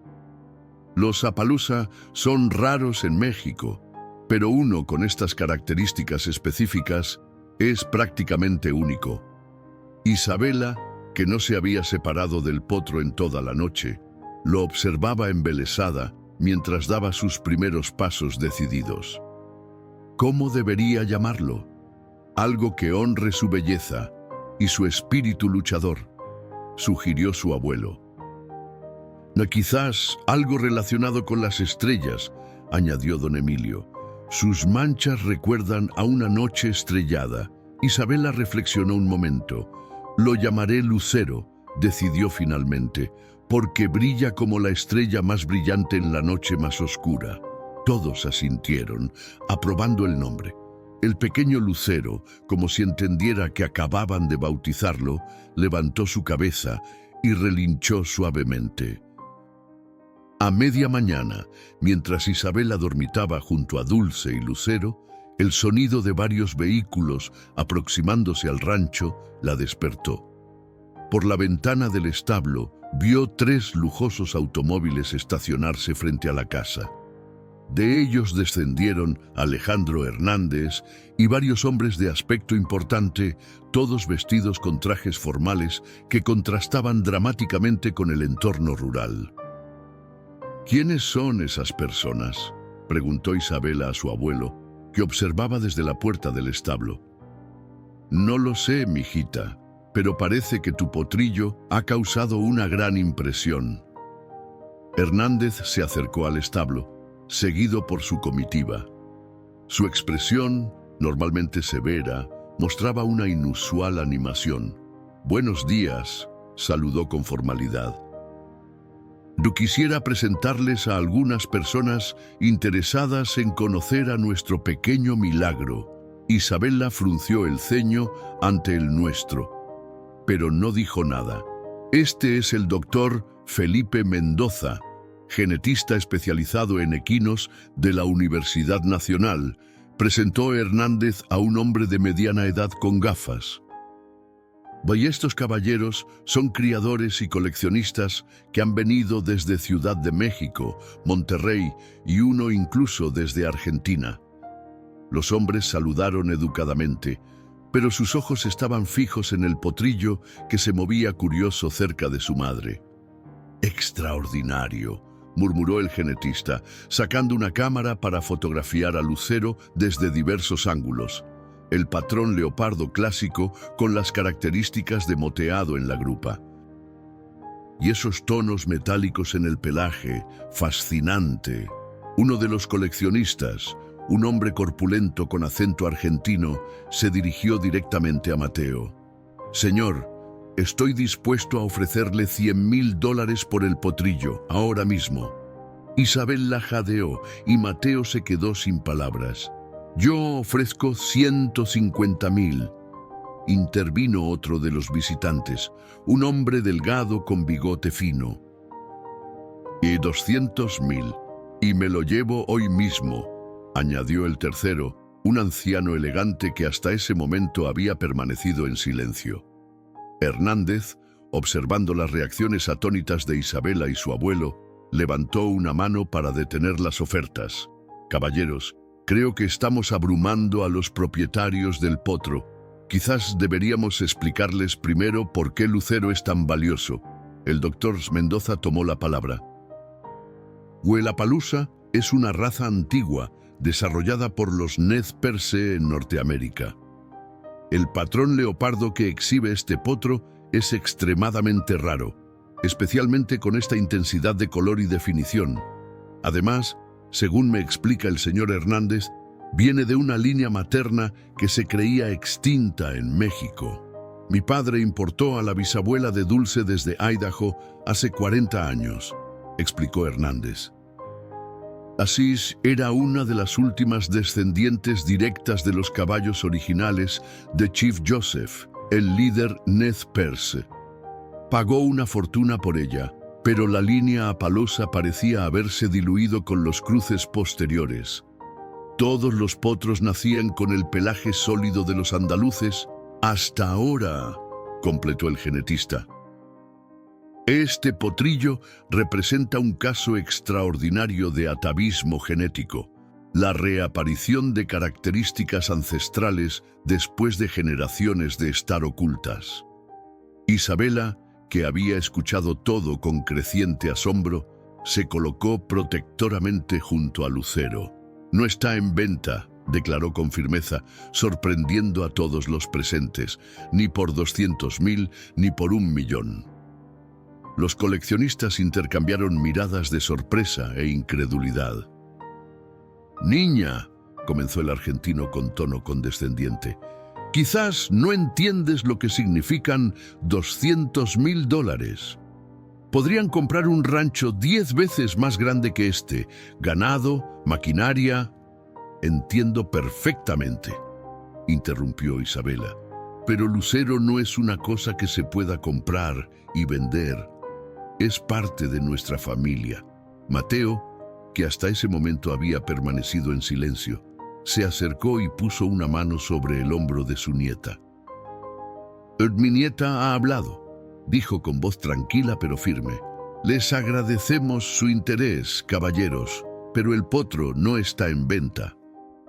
«Los Appaloosa son raros en México, pero uno con estas características específicas es prácticamente único». Isabela, que no se había separado del potro en toda la noche, lo observaba embelesada mientras daba sus primeros pasos decididos. ¿Cómo debería llamarlo? Algo que honre su belleza y su espíritu luchador, sugirió su abuelo. «Quizás algo relacionado con las estrellas», añadió don Emilio. «Sus manchas recuerdan a una noche estrellada». Isabela reflexionó un momento. «Lo llamaré Lucero», decidió finalmente, «porque brilla como la estrella más brillante en la noche más oscura». Todos asintieron, aprobando el nombre. El pequeño Lucero, como si entendiera que acababan de bautizarlo, levantó su cabeza y relinchó suavemente. A media mañana, mientras Isabela dormitaba junto a Dulce y Lucero, el sonido de varios vehículos aproximándose al rancho la despertó. Por la ventana del establo vio 3 lujosos automóviles estacionarse frente a la casa. De ellos descendieron Alejandro Hernández y varios hombres de aspecto importante, todos vestidos con trajes formales que contrastaban dramáticamente con el entorno rural. ¿Quiénes son esas personas?, preguntó Isabela a su abuelo, que observaba desde la puerta del establo. No lo sé, mijita, pero parece que tu potrillo ha causado una gran impresión. Hernández se acercó al establo, seguido por su comitiva. Su expresión, normalmente severa, mostraba una inusual animación. «Buenos días», saludó con formalidad. «Yo quisiera presentarles a algunas personas interesadas en conocer a nuestro pequeño milagro». Isabela frunció el ceño ante el nuestro, pero no dijo nada. «Este es el doctor Felipe Mendoza, genetista especializado en equinos de la Universidad Nacional», presentó Hernández a un hombre de mediana edad con gafas. «Y estos caballeros son criadores y coleccionistas que han venido desde Ciudad de México, Monterrey y uno incluso desde Argentina». Los hombres saludaron educadamente, pero sus ojos estaban fijos en el potrillo que se movía curioso cerca de su madre. «Extraordinario», murmuró el genetista, sacando una cámara para fotografiar a Lucero desde diversos ángulos. El patrón leopardo clásico con las características de moteado en la grupa. Y esos tonos metálicos en el pelaje, fascinante. Uno de los coleccionistas, un hombre corpulento con acento argentino, se dirigió directamente a Mateo. «Señor, estoy dispuesto a ofrecerle $100,000 por el potrillo, ahora mismo». Isabela jadeó y Mateo se quedó sin palabras. «Yo ofrezco 150,000. Intervino otro de los visitantes, un hombre delgado con bigote fino. «Y 200,000. Y me lo llevo hoy mismo», añadió el tercero, un anciano elegante que hasta ese momento había permanecido en silencio. Hernández, observando las reacciones atónitas de Isabela y su abuelo, levantó una mano para detener las ofertas. «Caballeros, creo que estamos abrumando a los propietarios del potro. Quizás deberíamos explicarles primero por qué Lucero es tan valioso». El doctor Mendoza tomó la palabra. «Huelapalusa es una raza antigua, desarrollada por los Nez Perce en Norteamérica. El patrón leopardo que exhibe este potro es extremadamente raro, especialmente con esta intensidad de color y definición. Además, según me explica el señor Hernández, viene de una línea materna que se creía extinta en México. Mi padre importó a la bisabuela de Dulce desde Idaho hace 40 años», explicó Hernández. Asís era una de las últimas descendientes directas de los caballos originales de Chief Joseph, el líder Nez Perce. Pagó una fortuna por ella, pero la línea Appaloosa parecía haberse diluido con los cruces posteriores. Todos los potros nacían con el pelaje sólido de los andaluces, hasta ahora, completó el genetista. Este potrillo representa un caso extraordinario de atavismo genético, la reaparición de características ancestrales después de generaciones de estar ocultas. Isabela, que había escuchado todo con creciente asombro, se colocó protectoramente junto a Lucero. «No está en venta», declaró con firmeza, sorprendiendo a todos los presentes, «ni por 200,000 ni por 1,000,000. Los coleccionistas intercambiaron miradas de sorpresa e incredulidad. «Niña», comenzó el argentino con tono condescendiente, «quizás no entiendes lo que significan $200,000. Podrían comprar un rancho 10 veces más grande que este, ganado, maquinaria». «Entiendo perfectamente», interrumpió Isabela. Pero Lucero no es una cosa que se pueda comprar y vender. Es parte de nuestra familia. Mateo, que hasta ese momento había permanecido en silencio, se acercó y puso una mano sobre el hombro de su nieta. «Mi nieta ha hablado», dijo con voz tranquila pero firme. «Les agradecemos su interés, caballeros, pero el potro no está en venta».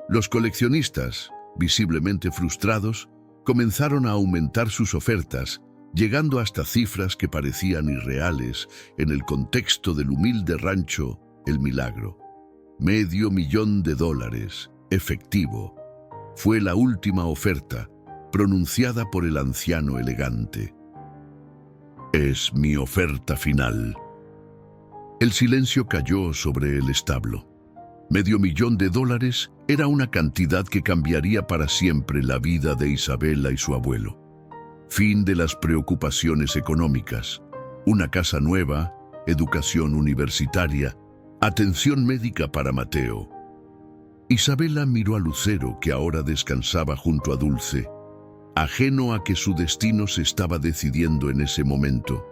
Los coleccionistas, visiblemente frustrados, comenzaron a aumentar sus ofertas, llegando hasta cifras que parecían irreales en el contexto del humilde rancho El Milagro. $500,000, efectivo. Fue la última oferta, pronunciada por el anciano elegante. «Es mi oferta final». El silencio cayó sobre el establo. $500,000 era una cantidad que cambiaría para siempre la vida de Isabela y su abuelo. Fin de las preocupaciones económicas. Una casa nueva, educación universitaria, atención médica para Mateo. Isabela miró a Lucero, que ahora descansaba junto a Dulce, ajeno a que su destino se estaba decidiendo en ese momento.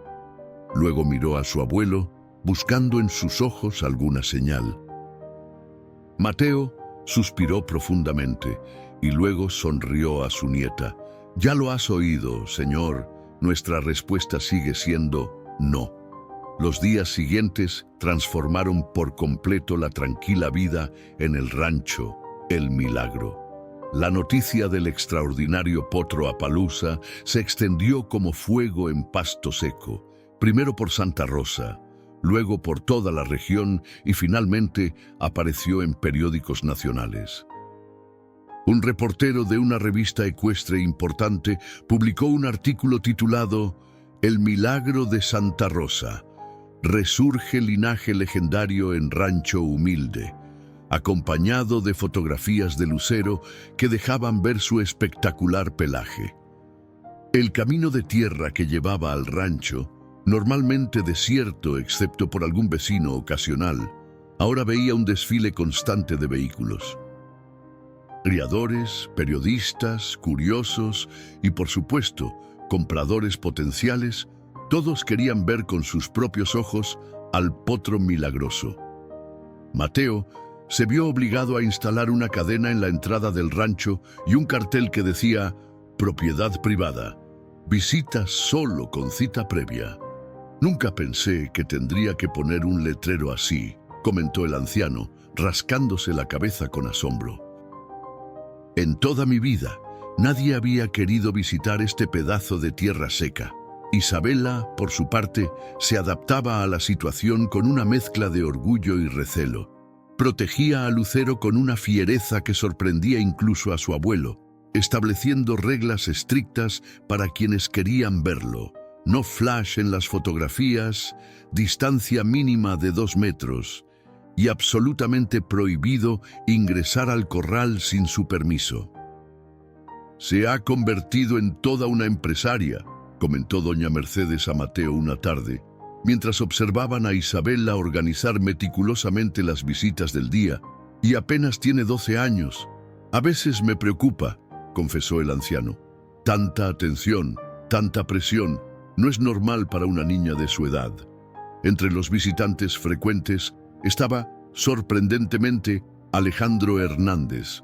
Luego miró a su abuelo, buscando en sus ojos alguna señal. Mateo suspiró profundamente y luego sonrió a su nieta. «Ya lo has oído, señor. Nuestra respuesta sigue siendo no». Los días siguientes transformaron por completo la tranquila vida en el rancho El Milagro. La noticia del extraordinario potro Apalooza se extendió como fuego en pasto seco, primero por Santa Rosa, luego por toda la región y finalmente apareció en periódicos nacionales. Un reportero de una revista ecuestre importante publicó un artículo titulado «El milagro de Santa Rosa. Resurge linaje legendario en rancho humilde», acompañado de fotografías de Lucero que dejaban ver su espectacular pelaje. El camino de tierra que llevaba al rancho, normalmente desierto excepto por algún vecino ocasional, ahora veía un desfile constante de vehículos. Criadores, periodistas, curiosos y, por supuesto, compradores potenciales, todos querían ver con sus propios ojos al potro milagroso. Mateo se vio obligado a instalar una cadena en la entrada del rancho y un cartel que decía «Propiedad privada. Visita solo con cita previa». «Nunca pensé que tendría que poner un letrero así», comentó el anciano, rascándose la cabeza con asombro. «En toda mi vida, nadie había querido visitar este pedazo de tierra seca». Isabela, por su parte, se adaptaba a la situación con una mezcla de orgullo y recelo. Protegía a Lucero con una fiereza que sorprendía incluso a su abuelo, estableciendo reglas estrictas para quienes querían verlo. No flash en las fotografías, distancia mínima de 2 metros y absolutamente prohibido ingresar al corral sin su permiso. «Se ha convertido en toda una empresaria», comentó doña Mercedes a Mateo una tarde, mientras observaban a Isabela organizar meticulosamente las visitas del día. «Y apenas tiene 12 años. A veces me preocupa», confesó el anciano. «Tanta atención, tanta presión. No es normal para una niña de su edad». Entre los visitantes frecuentes estaba, sorprendentemente, Alejandro Hernández.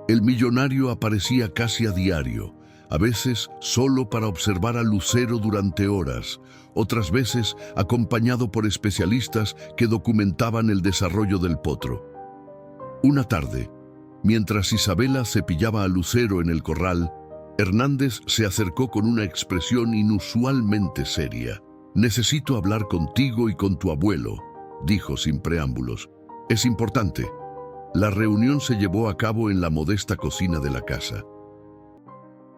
El millonario aparecía casi a diario, a veces solo para observar a Lucero durante horas, otras veces acompañado por especialistas que documentaban el desarrollo del potro. Una tarde, mientras Isabela cepillaba a Lucero en el corral, Hernández se acercó con una expresión inusualmente seria. «Necesito hablar contigo y con tu abuelo», dijo sin preámbulos. «Es importante». La reunión se llevó a cabo en la modesta cocina de la casa.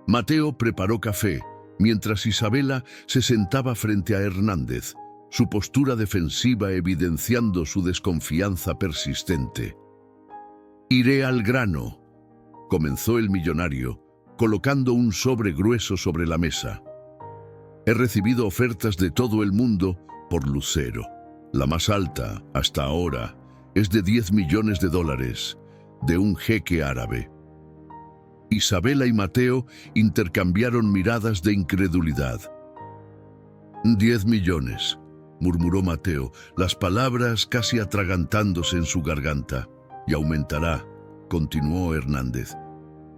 Mateo preparó café, mientras Isabela se sentaba frente a Hernández, su postura defensiva evidenciando su desconfianza persistente. «Iré al grano», comenzó el millonario, colocando un sobre grueso sobre la mesa. «He recibido ofertas de todo el mundo por Lucero. La más alta, hasta ahora, es de $10 millones, de un jeque árabe». Isabela y Mateo intercambiaron miradas de incredulidad. 10 millones, murmuró Mateo, las palabras casi atragantándose en su garganta. Y aumentará, continuó Hernández.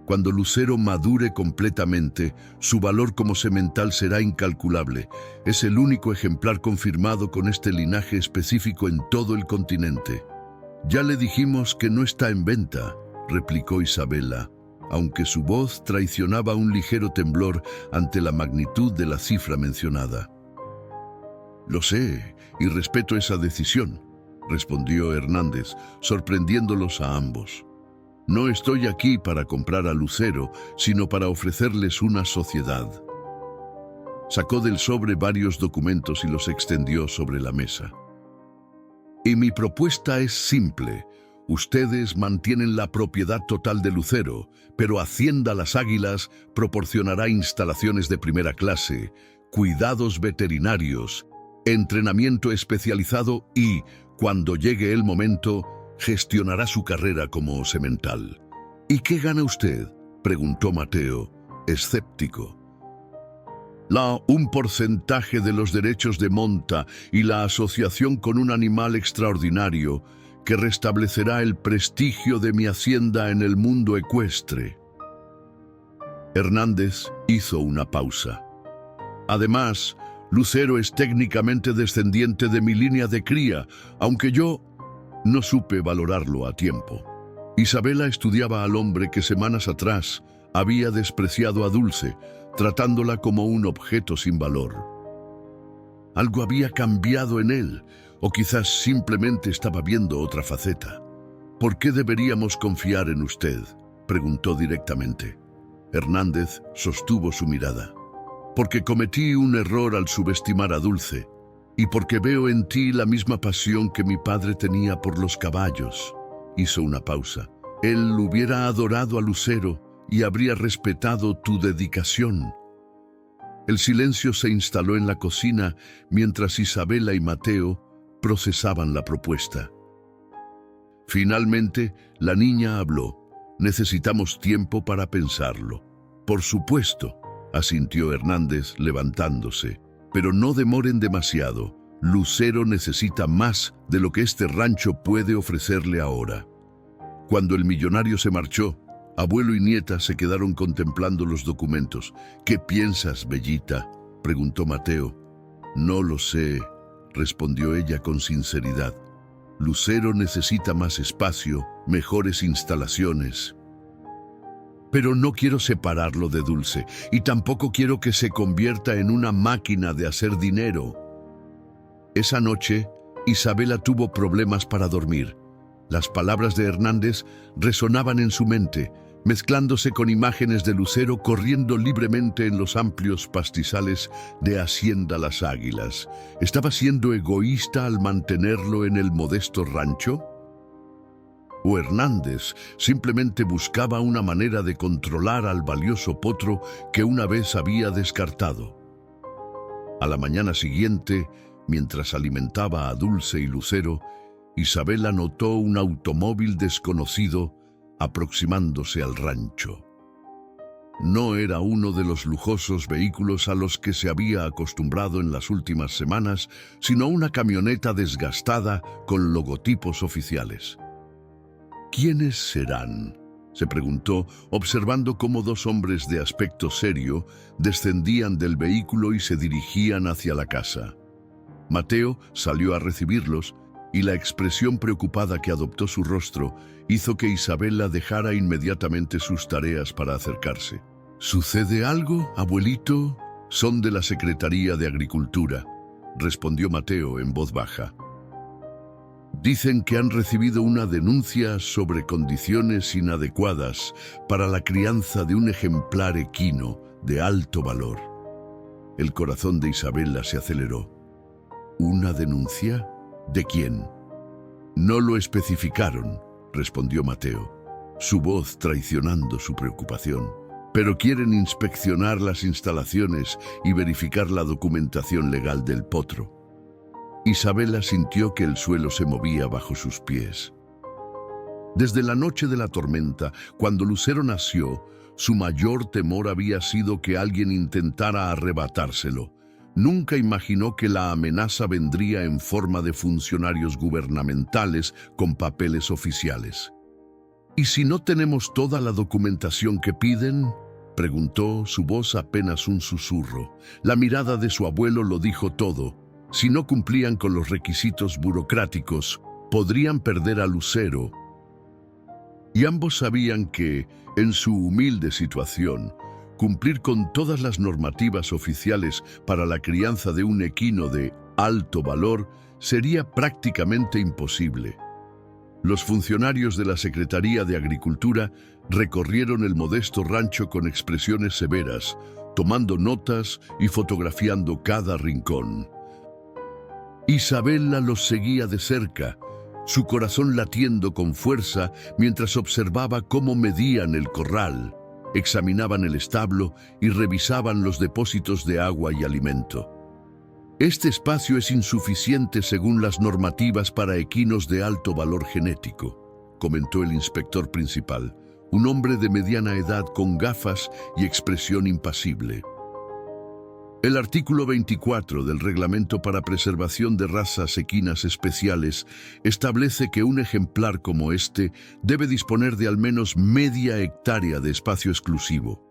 Cuando Lucero madure completamente, su valor como semental será incalculable. Es el único ejemplar confirmado con este linaje específico en todo el continente. Ya le dijimos que no está en venta, replicó Isabela, aunque su voz traicionaba un ligero temblor ante la magnitud de la cifra mencionada. Lo sé, y respeto esa decisión, respondió Hernández, sorprendiéndolos a ambos. No estoy aquí para comprar a Lucero, sino para ofrecerles una sociedad. Sacó del sobre varios documentos y los extendió sobre la mesa. Y mi propuesta es simple. Ustedes mantienen la propiedad total de Lucero, pero Hacienda Las Águilas proporcionará instalaciones de primera clase, cuidados veterinarios, entrenamiento especializado y, cuando llegue el momento, gestionará su carrera como semental. ¿Y qué gana usted?, preguntó Mateo, escéptico. Un porcentaje de los derechos de monta y la asociación con un animal extraordinario que restablecerá el prestigio de mi hacienda en el mundo ecuestre. Hernández hizo una pausa. Además, Lucero es técnicamente descendiente de mi línea de cría, aunque yo no supe valorarlo a tiempo. Isabela estudiaba al hombre que semanas atrás había despreciado a Dulce, tratándola como un objeto sin valor. Algo había cambiado en él, o quizás simplemente estaba viendo otra faceta. ¿Por qué deberíamos confiar en usted?, preguntó directamente. Hernández sostuvo su mirada. Porque cometí un error al subestimar a Dulce, y porque veo en ti la misma pasión que mi padre tenía por los caballos. Hizo una pausa. Él hubiera adorado a Lucero y habría respetado tu dedicación. El silencio se instaló en la cocina mientras Isabela y Mateo procesaban la propuesta. Finalmente, la niña habló. Necesitamos tiempo para pensarlo. Por supuesto, asintió Hernández levantándose. Pero no demoren demasiado. Lucero necesita más de lo que este rancho puede ofrecerle ahora. Cuando el millonario se marchó, abuelo y nieta se quedaron contemplando los documentos. ¿Qué piensas, Bellita?, preguntó Mateo. No lo sé, respondió ella con sinceridad. Lucero necesita más espacio, mejores instalaciones. Pero no quiero separarlo de Dulce, y tampoco quiero que se convierta en una máquina de hacer dinero. Esa noche, Isabela tuvo problemas para dormir. Las palabras de Hernández resonaban en su mente, mezclándose con imágenes de Lucero corriendo libremente en los amplios pastizales de Hacienda Las Águilas. ¿Estaba siendo egoísta al mantenerlo en el modesto rancho? ¿O Hernández simplemente buscaba una manera de controlar al valioso potro que una vez había descartado? A la mañana siguiente, mientras alimentaba a Dulce y Lucero, Isabela notó un automóvil desconocido aproximándose al rancho. No era uno de los lujosos vehículos a los que se había acostumbrado en las últimas semanas, sino una camioneta desgastada con logotipos oficiales. ¿Quiénes serán?, se preguntó, observando cómo dos hombres de aspecto serio descendían del vehículo y se dirigían hacia la casa. Mateo salió a recibirlos, y la expresión preocupada que adoptó su rostro hizo que Isabela dejara inmediatamente sus tareas para acercarse. ¿Sucede algo, abuelito? Son de la Secretaría de Agricultura, respondió Mateo en voz baja. Dicen que han recibido una denuncia sobre condiciones inadecuadas para la crianza de un ejemplar equino de alto valor. El corazón de Isabela se aceleró. ¿Una denuncia? ¿De quién? No lo especificaron, respondió Mateo, su voz traicionando su preocupación. Pero quieren inspeccionar las instalaciones y verificar la documentación legal del potro. Isabela sintió que el suelo se movía bajo sus pies. Desde la noche de la tormenta, cuando Lucero nació, su mayor temor había sido que alguien intentara arrebatárselo. Nunca imaginó que la amenaza vendría en forma de funcionarios gubernamentales con papeles oficiales. ¿Y si no tenemos toda la documentación que piden?, preguntó, su voz apenas un susurro. La mirada de su abuelo lo dijo todo. Si no cumplían con los requisitos burocráticos, podrían perder a Lucero. Y ambos sabían que, en su humilde situación, cumplir con todas las normativas oficiales para la crianza de un equino de alto valor sería prácticamente imposible. Los funcionarios de la Secretaría de Agricultura recorrieron el modesto rancho con expresiones severas, tomando notas y fotografiando cada rincón. Isabela los seguía de cerca, su corazón latiendo con fuerza mientras observaba cómo medían el corral, examinaban el establo y revisaban los depósitos de agua y alimento. Este espacio es insuficiente según las normativas para equinos de alto valor genético, comentó el inspector principal, un hombre de mediana edad con gafas y expresión impasible. El artículo 24 del Reglamento para Preservación de Razas Equinas Especiales establece que un ejemplar como este debe disponer de al menos media hectárea de espacio exclusivo.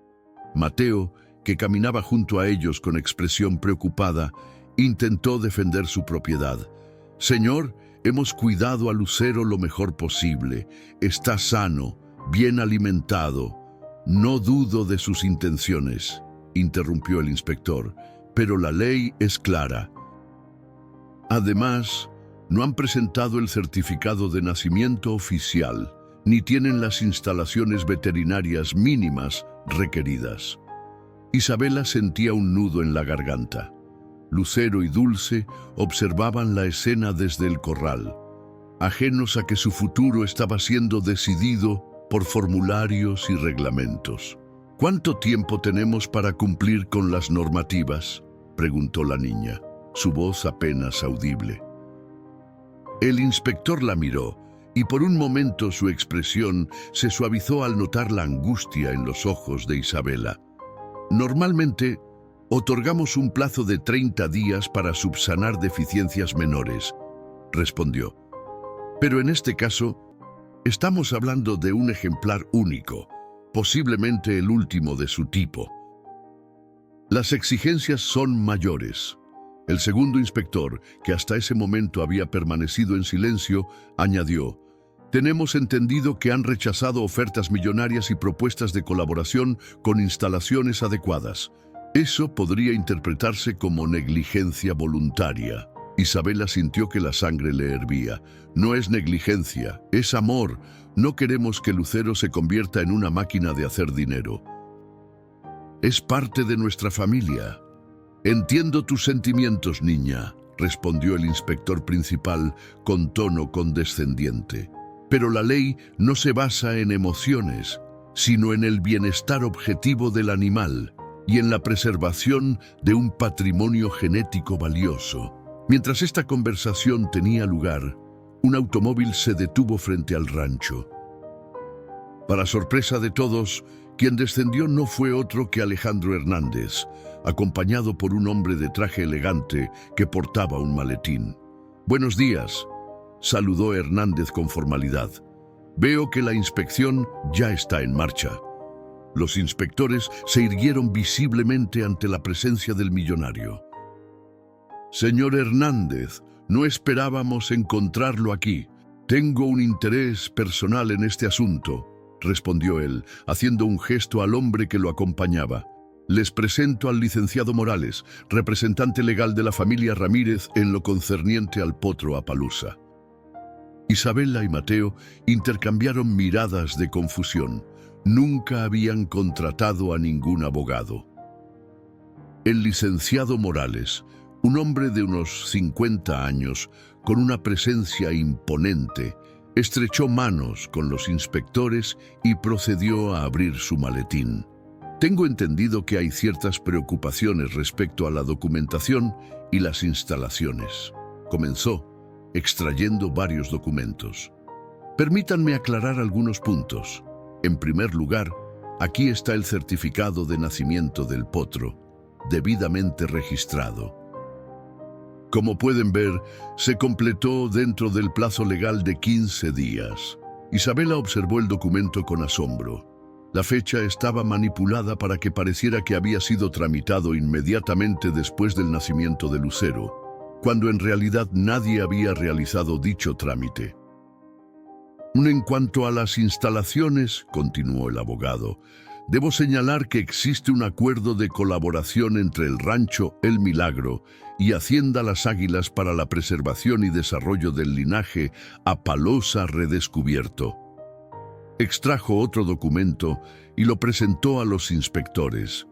Mateo, que caminaba junto a ellos con expresión preocupada, intentó defender su propiedad. «Señor, hemos cuidado a Lucero lo mejor posible. Está sano, bien alimentado. No dudo de sus intenciones», interrumpió el inspector, «pero la ley es clara. Además, no han presentado el certificado de nacimiento oficial, ni tienen las instalaciones veterinarias mínimas requeridas». Isabela sentía un nudo en la garganta. Lucero y Dulce observaban la escena desde el corral, ajenos a que su futuro estaba siendo decidido por formularios y reglamentos. «¿Cuánto tiempo tenemos para cumplir con las normativas?», preguntó la niña, su voz apenas audible. El inspector la miró, y por un momento su expresión se suavizó al notar la angustia en los ojos de Isabela. «Normalmente, otorgamos un plazo de 30 días para subsanar deficiencias menores», respondió. «Pero en este caso, estamos hablando de un ejemplar único, posiblemente el último de su tipo. Las exigencias son mayores». El segundo inspector, que hasta ese momento había permanecido en silencio, añadió: «Tenemos entendido que han rechazado ofertas millonarias y propuestas de colaboración con instalaciones adecuadas. Eso podría interpretarse como negligencia voluntaria». Isabela sintió que la sangre le hervía. «No es negligencia, es amor. No queremos que Lucero se convierta en una máquina de hacer dinero. Es parte de nuestra familia». «Entiendo tus sentimientos, niña», respondió el inspector principal con tono condescendiente. «Pero la ley no se basa en emociones, sino en el bienestar objetivo del animal y en la preservación de un patrimonio genético valioso». Mientras esta conversación tenía lugar, un automóvil se detuvo frente al rancho. Para sorpresa de todos, quien descendió no fue otro que Alejandro Hernández, acompañado por un hombre de traje elegante que portaba un maletín. «Buenos días», saludó Hernández con formalidad. «Veo que la inspección ya está en marcha». Los inspectores se irguieron visiblemente ante la presencia del millonario. «Señor Hernández, no esperábamos encontrarlo aquí. Tengo un interés personal en este asunto», respondió él, haciendo un gesto al hombre que lo acompañaba. «Les presento al licenciado Morales, representante legal de la familia Ramírez en lo concerniente al potro Appaloosa». Isabela y Mateo intercambiaron miradas de confusión. Nunca habían contratado a ningún abogado. El licenciado Morales, un hombre de unos 50 años, con una presencia imponente, estrechó manos con los inspectores y procedió a abrir su maletín. «Tengo entendido que hay ciertas preocupaciones respecto a la documentación y las instalaciones», comenzó, extrayendo varios documentos. Permítanme aclarar algunos puntos. En primer lugar, aquí está el certificado de nacimiento del potro, debidamente registrado. Como pueden ver, se completó dentro del plazo legal de 15 días. Isabela observó el documento con asombro. La fecha estaba manipulada para que pareciera que había sido tramitado inmediatamente después del nacimiento de Lucero, cuando en realidad nadie había realizado dicho trámite. En cuanto a las instalaciones, continuó el abogado, debo señalar que existe un acuerdo de colaboración entre el rancho El Milagro y Hacienda Las Águilas para la preservación y desarrollo del linaje Apalosa Redescubierto. Extrajo otro documento y lo presentó a los inspectores.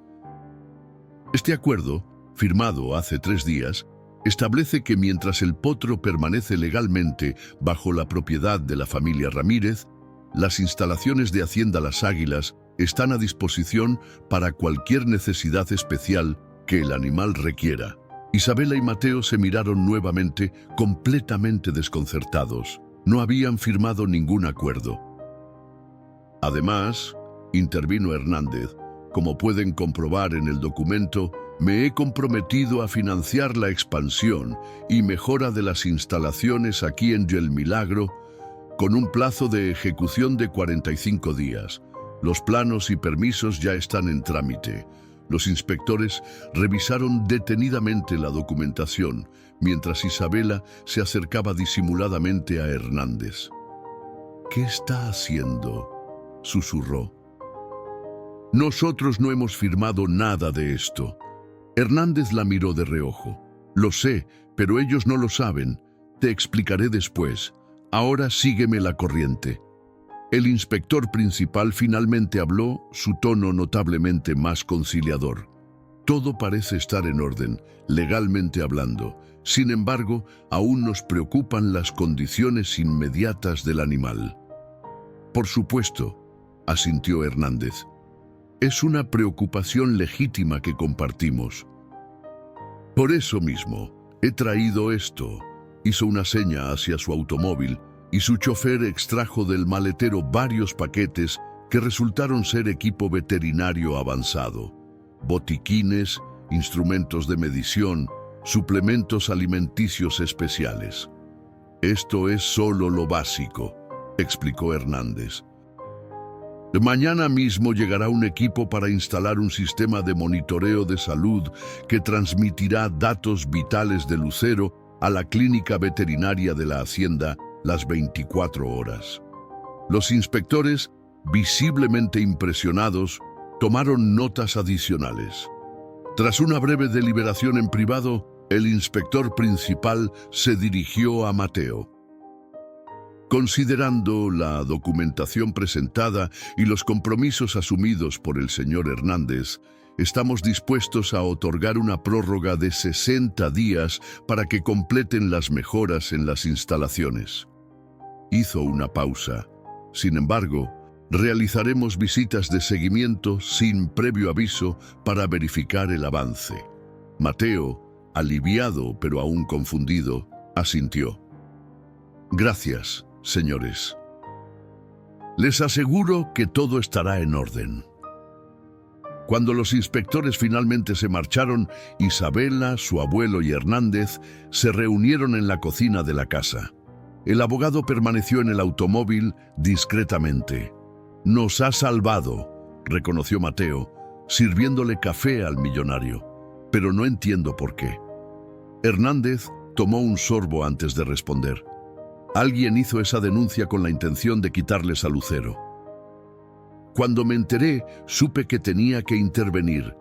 Este acuerdo, firmado hace 3 días, establece que mientras el potro permanece legalmente bajo la propiedad de la familia Ramírez, las instalaciones de Hacienda Las Águilas están a disposición para cualquier necesidad especial que el animal requiera. Isabela y Mateo se miraron nuevamente, completamente desconcertados. No habían firmado ningún acuerdo. Además, intervino Hernández, como pueden comprobar en el documento, me he comprometido a financiar la expansión y mejora de las instalaciones aquí en El Milagro con un plazo de ejecución de 45 días. Los planos y permisos ya están en trámite. Los inspectores revisaron detenidamente la documentación, mientras Isabela se acercaba disimuladamente a Hernández. ¿Qué está haciendo?, susurró. Nosotros no hemos firmado nada de esto. Hernández la miró de reojo. Lo sé, pero ellos no lo saben. Te explicaré después. Ahora sígueme la corriente. El inspector principal finalmente habló, su tono notablemente más conciliador. Todo parece estar en orden, legalmente hablando. Sin embargo, aún nos preocupan las condiciones inmediatas del animal. Por supuesto, asintió Hernández. Es una preocupación legítima que compartimos. Por eso mismo, he traído esto. Hizo una seña hacia su automóvil y su chofer extrajo del maletero varios paquetes que resultaron ser equipo veterinario avanzado. Botiquines, instrumentos de medición, suplementos alimenticios especiales. Esto es solo lo básico, explicó Hernández. Mañana mismo llegará un equipo para instalar un sistema de monitoreo de salud que transmitirá datos vitales de Lucero a la clínica veterinaria de la Hacienda las 24 horas. Los inspectores, visiblemente impresionados, tomaron notas adicionales. Tras una breve deliberación en privado, el inspector principal se dirigió a Mateo. Considerando la documentación presentada y los compromisos asumidos por el señor Hernández, estamos dispuestos a otorgar una prórroga de 60 días para que completen las mejoras en las instalaciones. Hizo una pausa. Sin embargo, realizaremos visitas de seguimiento sin previo aviso para verificar el avance. Mateo, aliviado pero aún confundido, asintió. Gracias, señores. Les aseguro que todo estará en orden. Cuando los inspectores finalmente se marcharon, Isabela, su abuelo y Hernández se reunieron en la cocina de la casa. El abogado permaneció en el automóvil discretamente. Nos ha salvado, reconoció Mateo, sirviéndole café al millonario. Pero no entiendo por qué. Hernández tomó un sorbo antes de responder. Alguien hizo esa denuncia con la intención de quitarles a Lucero. Cuando me enteré, supe que tenía que intervenir.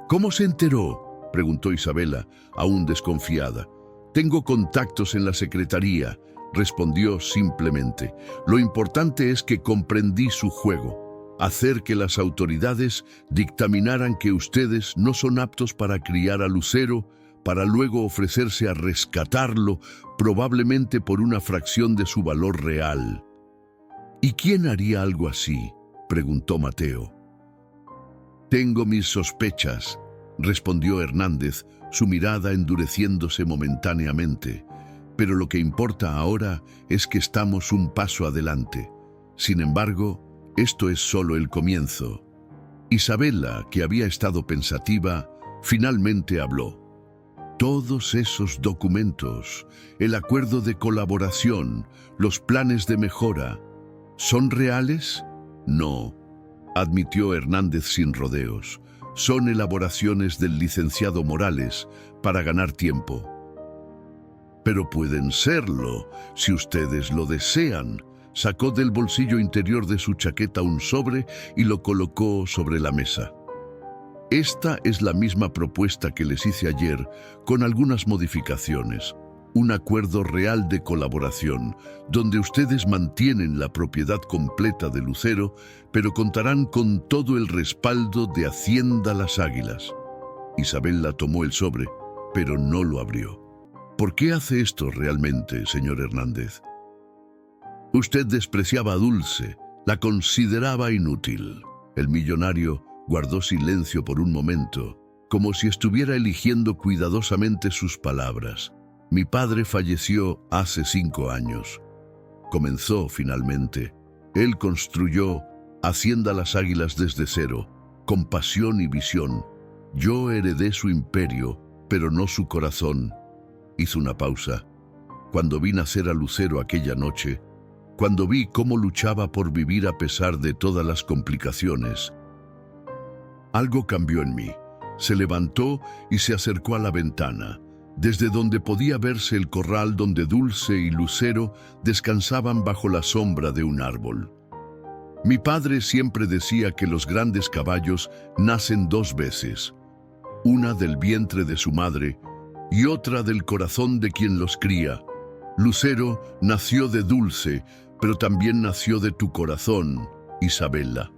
¿Cómo se enteró?, preguntó Isabela, aún desconfiada. Tengo contactos en la secretaría, respondió simplemente. Lo importante es que comprendí su juego, hacer que las autoridades dictaminaran que ustedes no son aptos para criar a Lucero, para luego ofrecerse a rescatarlo, probablemente por una fracción de su valor real. ¿Y quién haría algo así?, preguntó Mateo. Tengo mis sospechas, respondió Hernández, su mirada endureciéndose momentáneamente. pero lo que importa ahora es que estamos un paso adelante. Sin embargo, esto es solo el comienzo. Isabela, que había estado pensativa, finalmente habló. Todos esos documentos, el acuerdo de colaboración, los planes de mejora, ¿son reales? No, admitió Hernández sin rodeos. Son elaboraciones del licenciado Morales para ganar tiempo. Pero pueden serlo, si ustedes lo desean. Sacó del bolsillo interior de su chaqueta un sobre y lo colocó sobre la mesa. Esta es la misma propuesta que les hice ayer, con algunas modificaciones. Un acuerdo real de colaboración, donde ustedes mantienen la propiedad completa de Lucero, pero contarán con todo el respaldo de Hacienda Las Águilas. Isabela tomó el sobre, pero no lo abrió. ¿Por qué hace esto realmente, señor Hernández? Usted despreciaba a Dulce, la consideraba inútil. El millonario guardó silencio por un momento, como si estuviera eligiendo cuidadosamente sus palabras. Mi padre falleció hace 5 años. Comenzó finalmente. Él construyó Hacienda Las Águilas desde cero, con pasión y visión. Yo heredé su imperio, pero no su corazón. Hizo una pausa. Cuando vi nacer a Lucero aquella noche, cuando vi cómo luchaba por vivir a pesar de todas las complicaciones, algo cambió en mí. Se levantó y se acercó a la ventana, desde donde podía verse el corral donde Dulce y Lucero descansaban bajo la sombra de un árbol. Mi padre siempre decía que los grandes caballos nacen 2 veces, una del vientre de su madre y otra del corazón de quien los cría. Lucero nació de Dulce, pero también nació de tu corazón, Isabela.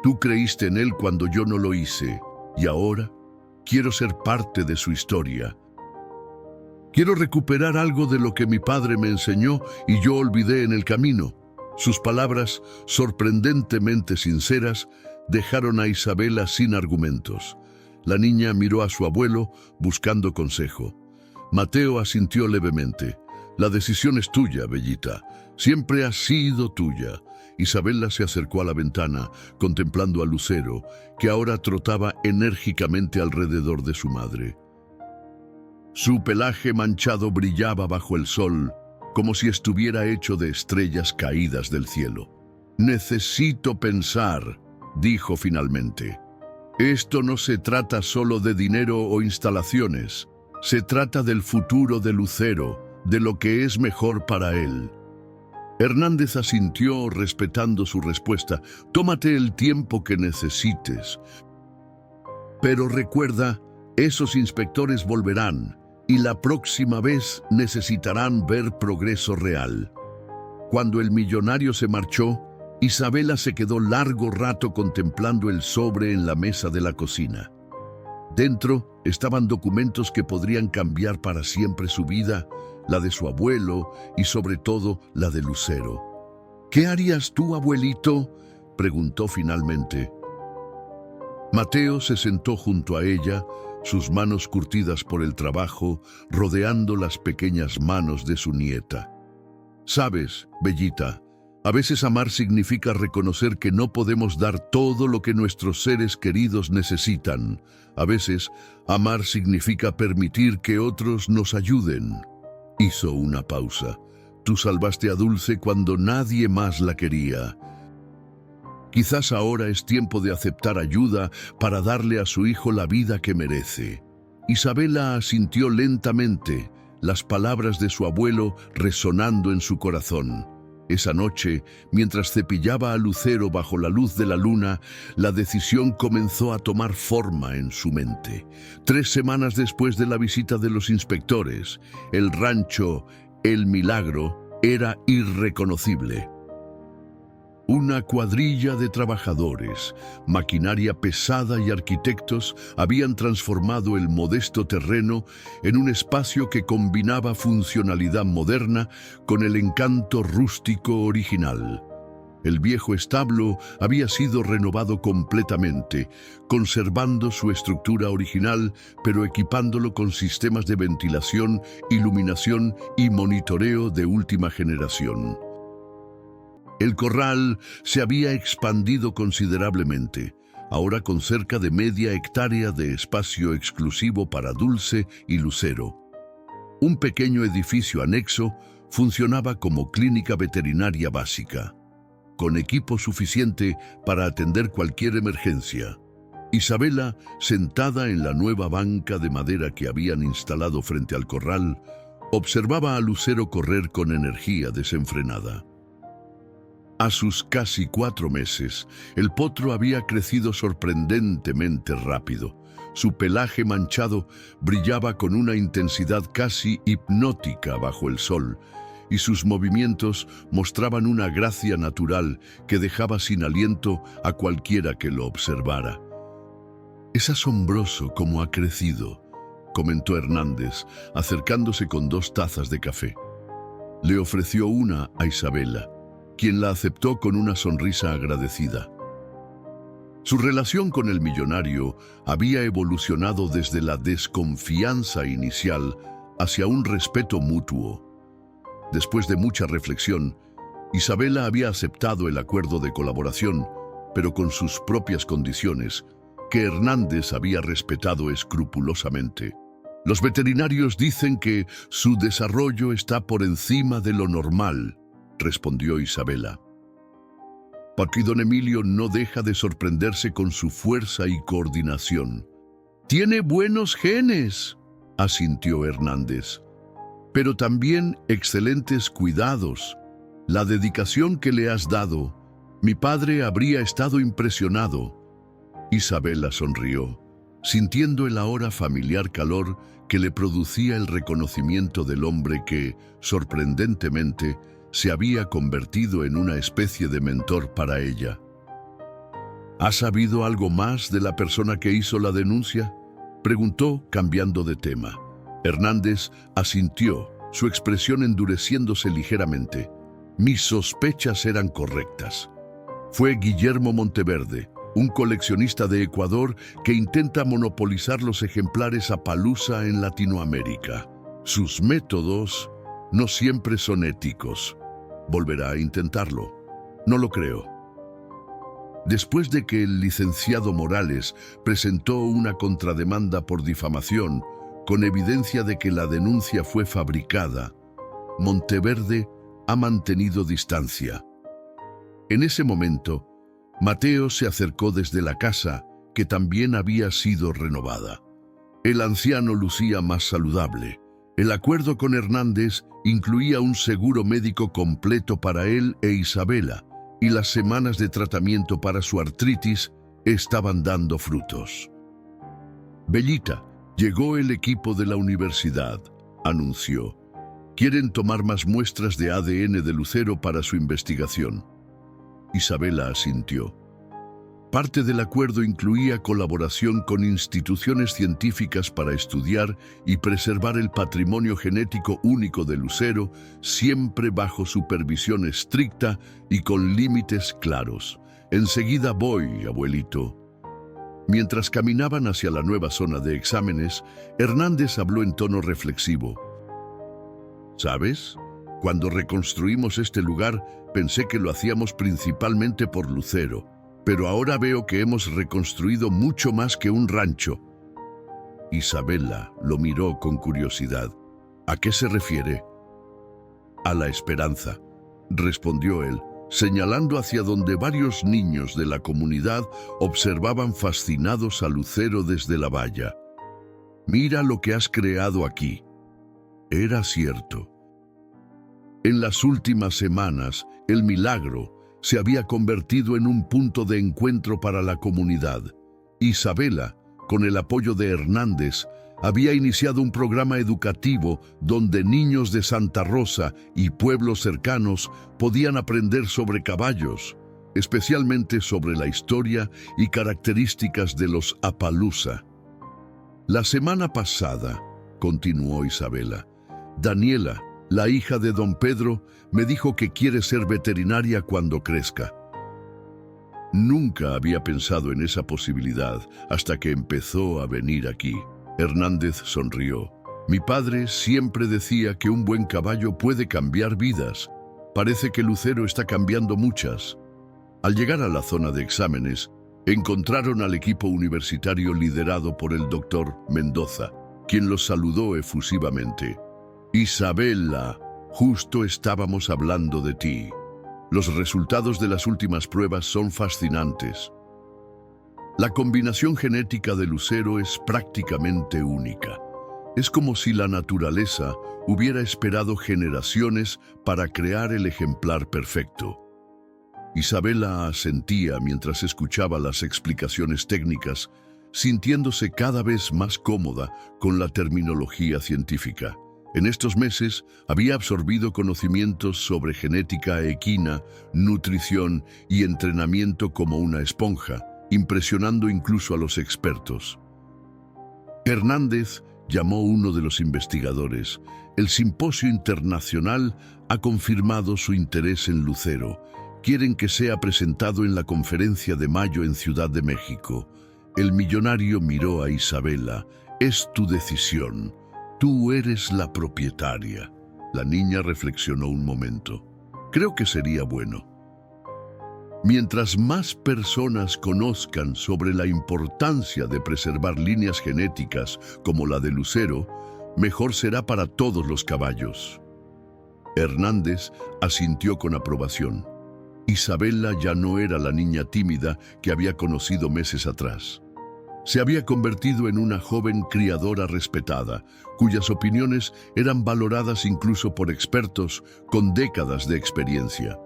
Tú creíste en él cuando yo no lo hice, y ahora quiero ser parte de su historia. Quiero recuperar algo de lo que mi padre me enseñó y yo olvidé en el camino. Sus palabras, sorprendentemente sinceras, dejaron a Isabela sin argumentos. La niña miró a su abuelo buscando consejo. Mateo asintió levemente. La decisión es tuya, Bellita. Siempre ha sido tuya. Isabela se acercó a la ventana, contemplando a Lucero, que ahora trotaba enérgicamente alrededor de su madre. Su pelaje manchado brillaba bajo el sol, como si estuviera hecho de estrellas caídas del cielo. Necesito pensar, dijo finalmente. Esto no se trata solo de dinero o instalaciones. Se trata del futuro de Lucero, de lo que es mejor para él. Hernández asintió, respetando su respuesta. Tómate el tiempo que necesites. Pero recuerda, esos inspectores volverán y la próxima vez necesitarán ver progreso real. Cuando el millonario se marchó, Isabela se quedó largo rato contemplando el sobre en la mesa de la cocina. Dentro estaban documentos que podrían cambiar para siempre su vida, la de su abuelo y sobre todo la de Lucero. ¿Qué harías tú, abuelito?, preguntó finalmente. Mateo se sentó junto a ella, sus manos curtidas por el trabajo, rodeando las pequeñas manos de su nieta. Sabes, Bellita, a veces amar significa reconocer que no podemos dar todo lo que nuestros seres queridos necesitan. A veces, amar significa permitir que otros nos ayuden. Hizo una pausa. Tú salvaste a Dulce cuando nadie más la quería. Quizás ahora es tiempo de aceptar ayuda para darle a su hijo la vida que merece. Isabela asintió lentamente, las palabras de su abuelo resonando en su corazón. Esa noche, mientras cepillaba a Lucero bajo la luz de la luna, la decisión comenzó a tomar forma en su mente. 3 semanas después de la visita de los inspectores, el rancho El Milagro era irreconocible. Una cuadrilla de trabajadores, maquinaria pesada y arquitectos habían transformado el modesto terreno en un espacio que combinaba funcionalidad moderna con el encanto rústico original. El viejo establo había sido renovado completamente, conservando su estructura original, pero equipándolo con sistemas de ventilación, iluminación y monitoreo de última generación. El corral se había expandido considerablemente, ahora con cerca de media hectárea de espacio exclusivo para Dulce y Lucero. Un pequeño edificio anexo funcionaba como clínica veterinaria básica, con equipo suficiente para atender cualquier emergencia. Isabela, sentada en la nueva banca de madera que habían instalado frente al corral, observaba a Lucero correr con energía desenfrenada. A sus casi 4 meses, el potro había crecido sorprendentemente rápido. Su pelaje manchado brillaba con una intensidad casi hipnótica bajo el sol, y sus movimientos mostraban una gracia natural que dejaba sin aliento a cualquiera que lo observara. «Es asombroso cómo ha crecido», comentó Hernández, acercándose con 2 tazas de café. Le ofreció una a Isabela, quien la aceptó con una sonrisa agradecida. Su relación con el millonario había evolucionado desde la desconfianza inicial hacia un respeto mutuo. Después de mucha reflexión, Isabela había aceptado el acuerdo de colaboración, pero con sus propias condiciones, que Hernández había respetado escrupulosamente. Los veterinarios dicen que su desarrollo está por encima de lo normal, respondió Isabela. Porque don Emilio no deja de sorprenderse con su fuerza y coordinación. «Tiene buenos genes», asintió Hernández, «pero también excelentes cuidados. La dedicación que le has dado, mi padre habría estado impresionado». Isabela sonrió, sintiendo el ahora familiar calor que le producía el reconocimiento del hombre que, sorprendentemente, se había convertido en una especie de mentor para ella. «¿Has sabido algo más de la persona que hizo la denuncia?», preguntó, cambiando de tema. Hernández asintió, su expresión endureciéndose ligeramente. «Mis sospechas eran correctas. Fue Guillermo Monteverde, un coleccionista de Ecuador que intenta monopolizar los ejemplares Appaloosa en Latinoamérica. Sus métodos no siempre son éticos. ¿Volverá a intentarlo? No lo creo». Después de que el licenciado Morales presentó una contrademanda por difamación, con evidencia de que la denuncia fue fabricada, Monteverde ha mantenido distancia. En ese momento, Mateo se acercó desde la casa, que también había sido renovada. El anciano lucía más saludable. El acuerdo con Hernández incluía un seguro médico completo para él e Isabela, y las semanas de tratamiento para su artritis estaban dando frutos. «Bellita, llegó el equipo de la universidad», anunció. «Quieren tomar más muestras de ADN de Lucero para su investigación». Isabela asintió. Parte del acuerdo incluía colaboración con instituciones científicas para estudiar y preservar el patrimonio genético único de Lucero, siempre bajo supervisión estricta y con límites claros. «Enseguida voy, abuelito». Mientras caminaban hacia la nueva zona de exámenes, Hernández habló en tono reflexivo. «¿Sabes? Cuando reconstruimos este lugar, pensé que lo hacíamos principalmente por Lucero. Pero ahora veo que hemos reconstruido mucho más que un rancho». Isabela lo miró con curiosidad. «¿A qué se refiere?» «A la esperanza», respondió él, señalando hacia donde varios niños de la comunidad observaban fascinados a Lucero desde la valla. «Mira lo que has creado aquí». Era cierto. En las últimas semanas, el milagro se había convertido en un punto de encuentro para la comunidad. Isabela, con el apoyo de Hernández, había iniciado un programa educativo donde niños de Santa Rosa y pueblos cercanos podían aprender sobre caballos, especialmente sobre la historia y características de los Appaloosa. «La semana pasada», continuó Isabela, «Daniela, La hija de don Pedro me dijo que quiere ser veterinaria cuando crezca. Nunca había pensado en esa posibilidad hasta que empezó a venir aquí. Hernández sonrió. Mi padre siempre decía que un buen caballo puede cambiar vidas. Parece que Lucero está cambiando muchas. Al llegar a la zona de exámenes, encontraron al equipo universitario liderado por el doctor Mendoza, quien los saludó efusivamente. Isabela, justo estábamos hablando de ti. Los resultados de las últimas pruebas son fascinantes. La combinación genética de Lucero es prácticamente única. Es como si la naturaleza hubiera esperado generaciones para crear el ejemplar perfecto. Isabela asentía mientras escuchaba las explicaciones técnicas, sintiéndose cada vez más cómoda con la terminología científica. En estos meses había absorbido conocimientos sobre genética equina, nutrición y entrenamiento como una esponja, impresionando incluso a los expertos. Hernández llamó uno de los investigadores. El Simposio Internacional ha confirmado su interés en Lucero. Quieren que sea presentado en la conferencia de mayo en Ciudad de México. El millonario miró a Isabela. Es tu decisión. Tú eres la propietaria. La niña reflexionó un momento. Creo que sería bueno. Mientras más personas conozcan sobre la importancia de preservar líneas genéticas como la de Lucero, mejor será para todos los caballos. Hernández asintió con aprobación. Isabela ya no era la niña tímida que había conocido meses atrás. Se había convertido en una joven criadora respetada, cuyas opiniones eran valoradas incluso por expertos con décadas de experiencia.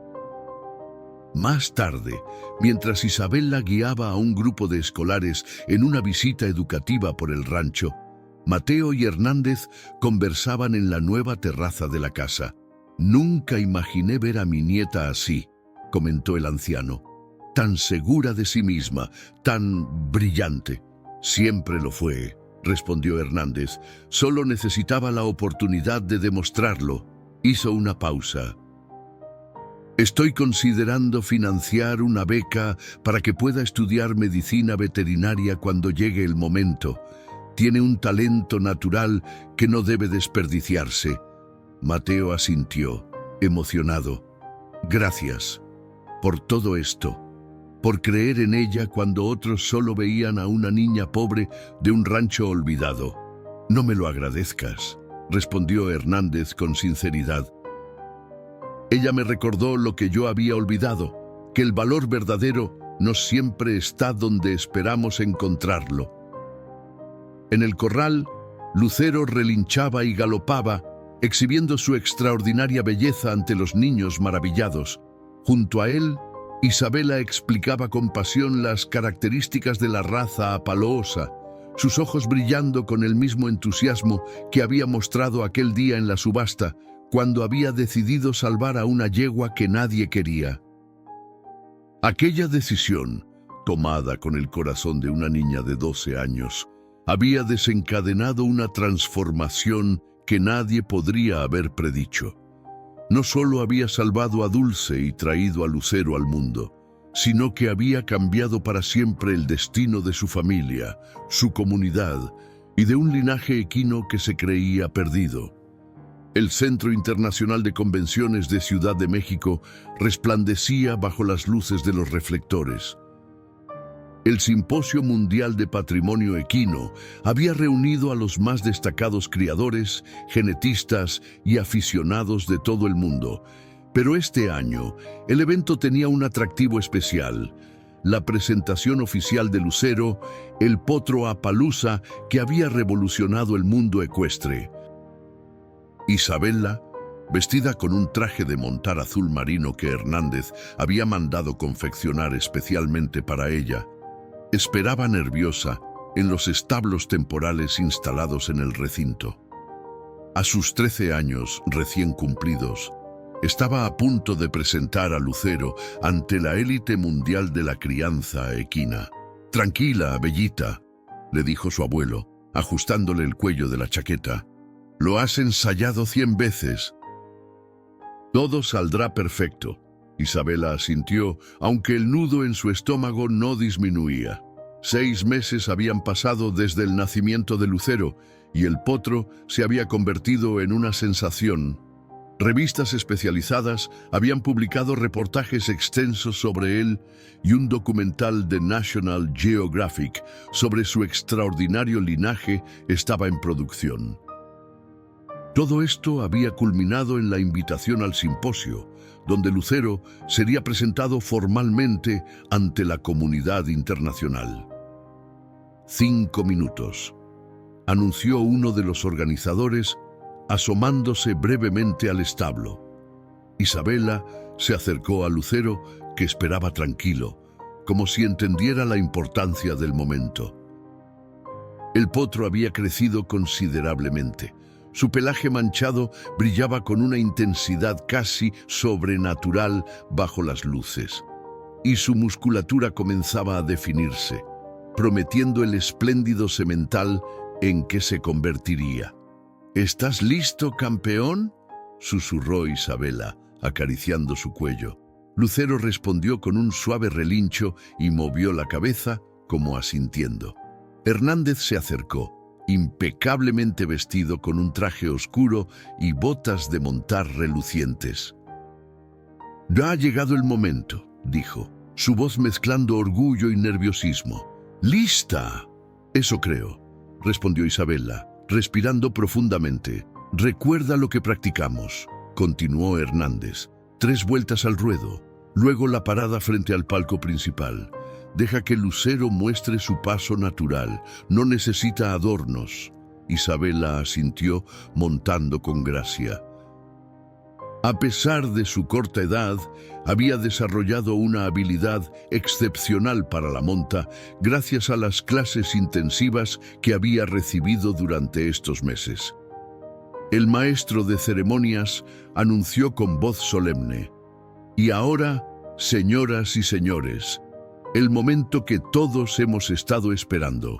Más tarde, mientras Isabela guiaba a un grupo de escolares en una visita educativa por el rancho, Mateo y Hernández conversaban en la nueva terraza de la casa. «Nunca imaginé ver a mi nieta así», comentó el anciano. «Tan segura de sí misma, tan brillante». «Siempre lo fue», respondió Hernández. «Solo necesitaba la oportunidad de demostrarlo». Hizo una pausa. «Estoy considerando financiar una beca para que pueda estudiar medicina veterinaria cuando llegue el momento. Tiene un talento natural que no debe desperdiciarse». Mateo asintió, emocionado. «Gracias por todo esto, por creer en ella cuando otros solo veían a una niña pobre de un rancho olvidado». «No me lo agradezcas», respondió Hernández con sinceridad. «Ella me recordó lo que yo había olvidado, que el valor verdadero no siempre está donde esperamos encontrarlo». En el corral, Lucero relinchaba y galopaba, exhibiendo su extraordinaria belleza ante los niños maravillados. Junto a él, Isabela explicaba con pasión las características de la raza apaloosa, sus ojos brillando con el mismo entusiasmo que había mostrado aquel día en la subasta, cuando había decidido salvar a una yegua que nadie quería. Aquella decisión, tomada con el corazón de una niña de 12 años, había desencadenado una transformación que nadie podría haber predicho. No solo había salvado a Dulce y traído a Lucero al mundo, sino que había cambiado para siempre el destino de su familia, su comunidad y de un linaje equino que se creía perdido. El Centro Internacional de Convenciones de Ciudad de México resplandecía bajo las luces de los reflectores. El Simposio Mundial de Patrimonio Equino había reunido a los más destacados criadores, genetistas y aficionados de todo el mundo. Pero este año, el evento tenía un atractivo especial: la presentación oficial de Lucero, el potro Appaloosa que había revolucionado el mundo ecuestre. Isabela, vestida con un traje de montar azul marino que Hernández había mandado confeccionar especialmente para ella, esperaba nerviosa en los establos temporales instalados en el recinto. A sus 13 años recién cumplidos, estaba a punto de presentar a Lucero ante la élite mundial de la crianza equina. «Tranquila, Bellita», le dijo su abuelo, ajustándole el cuello de la chaqueta. «Lo has ensayado 100 veces. Todo saldrá perfecto. Isabela asintió, aunque el nudo en su estómago no disminuía. 6 meses habían pasado desde el nacimiento de Lucero y el potro se había convertido en una sensación. Revistas especializadas habían publicado reportajes extensos sobre él y un documental de National Geographic sobre su extraordinario linaje estaba en producción. Todo esto había culminado en la invitación al simposio, donde Lucero sería presentado formalmente ante la comunidad internacional. 5 minutos, anunció uno de los organizadores, asomándose brevemente al establo. Isabela se acercó a Lucero, que esperaba tranquilo, como si entendiera la importancia del momento. El potro había crecido considerablemente. Su pelaje manchado brillaba con una intensidad casi sobrenatural bajo las luces, y su musculatura comenzaba a definirse, prometiendo el espléndido semental en que se convertiría. «¿Estás listo, campeón?», susurró Isabela, acariciando su cuello. Lucero respondió con un suave relincho y movió la cabeza, como asintiendo. Hernández se acercó, impecablemente vestido con un traje oscuro y botas de montar relucientes. «Ya ha llegado el momento», dijo, su voz mezclando orgullo y nerviosismo. «¡Lista!». «Eso creo», respondió Isabela, respirando profundamente. «Recuerda lo que practicamos», continuó Hernández. 3 vueltas al ruedo, luego la parada frente al palco principal. Deja que Lucero muestre su paso natural, no necesita adornos. Isabela asintió, montando con gracia. A pesar de su corta edad, había desarrollado una habilidad excepcional para la monta gracias a las clases intensivas que había recibido durante estos meses. El maestro de ceremonias anunció con voz solemne: «Y ahora, señoras y señores, el momento que todos hemos estado esperando.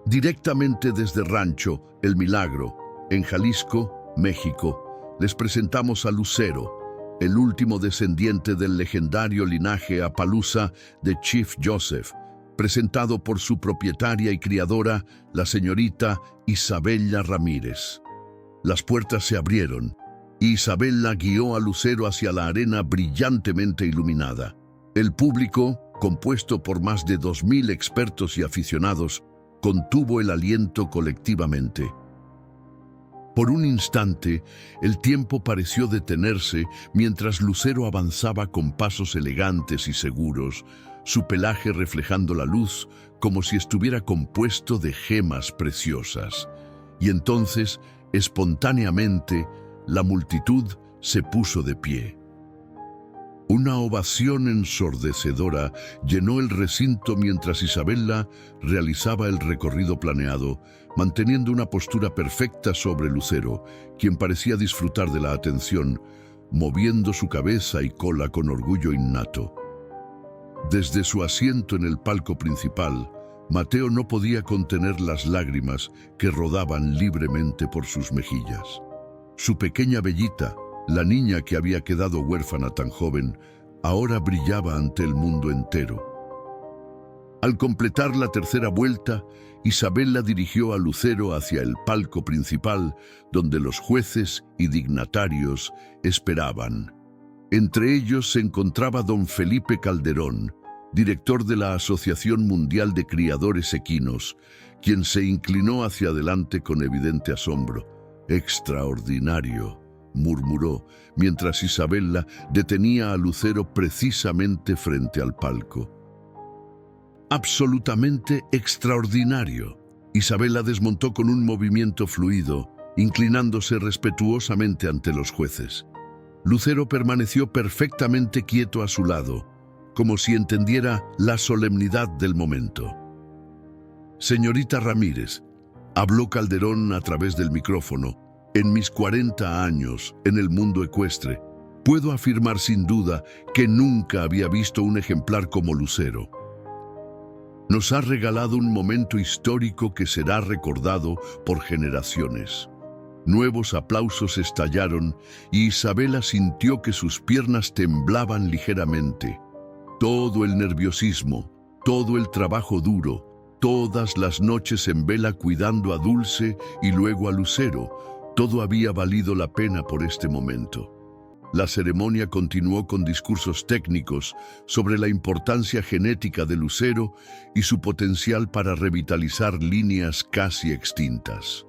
Directamente desde Rancho El Milagro, en Jalisco, México, les presentamos a Lucero, el último descendiente del legendario linaje Appaloosa de Chief Joseph, presentado por su propietaria y criadora, la señorita Isabela Ramírez». Las puertas se abrieron y Isabela guió a Lucero hacia la arena brillantemente iluminada. El público, compuesto por más de 2000 expertos y aficionados, contuvo el aliento colectivamente. Por un instante, el tiempo pareció detenerse mientras Lucero avanzaba con pasos elegantes y seguros, su pelaje reflejando la luz como si estuviera compuesto de gemas preciosas. Y entonces, espontáneamente, la multitud se puso de pie. Una ovación ensordecedora llenó el recinto mientras Isabela realizaba el recorrido planeado, manteniendo una postura perfecta sobre Lucero, quien parecía disfrutar de la atención, moviendo su cabeza y cola con orgullo innato. Desde su asiento en el palco principal, Mateo no podía contener las lágrimas que rodaban libremente por sus mejillas. Su pequeña Bellita, la niña que había quedado huérfana tan joven, ahora brillaba ante el mundo entero. Al completar la tercera vuelta, Isabela dirigió a Lucero hacia el palco principal, donde los jueces y dignatarios esperaban. Entre ellos se encontraba don Felipe Calderón, director de la Asociación Mundial de Criadores Equinos, quien se inclinó hacia adelante con evidente asombro. «Extraordinario», murmuró, mientras Isabela detenía a Lucero precisamente frente al palco. «Absolutamente extraordinario». Isabela desmontó con un movimiento fluido, inclinándose respetuosamente ante los jueces. Lucero permaneció perfectamente quieto a su lado, como si entendiera la solemnidad del momento. «Señorita Ramírez», habló Calderón a través del micrófono, «en mis 40 años en el mundo ecuestre, puedo afirmar sin duda que nunca había visto un ejemplar como Lucero. Nos ha regalado un momento histórico que será recordado por generaciones. Nuevos aplausos estallaron y Isabela sintió que sus piernas temblaban ligeramente. Todo el nerviosismo, todo el trabajo duro, todas las noches en vela cuidando a Dulce y luego a Lucero, todo había valido la pena por este momento. La ceremonia continuó con discursos técnicos sobre la importancia genética de Lucero y su potencial para revitalizar líneas casi extintas.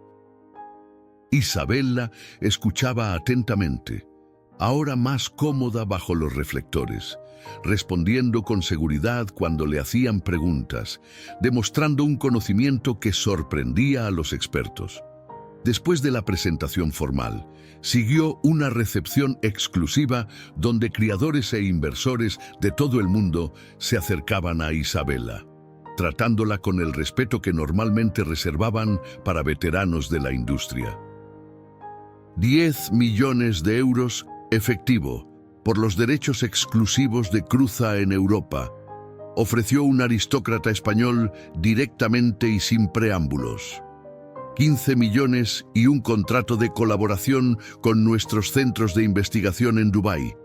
Isabela escuchaba atentamente, ahora más cómoda bajo los reflectores, respondiendo con seguridad cuando le hacían preguntas, demostrando un conocimiento que sorprendía a los expertos. Después de la presentación formal, siguió una recepción exclusiva donde criadores e inversores de todo el mundo se acercaban a Isabela, tratándola con el respeto que normalmente reservaban para veteranos de la industria. 10 millones de euros efectivo por los derechos exclusivos de Cruza en Europa, ofreció un aristócrata español directamente y sin preámbulos. 15 millones y un contrato de colaboración con nuestros centros de investigación en Dubái.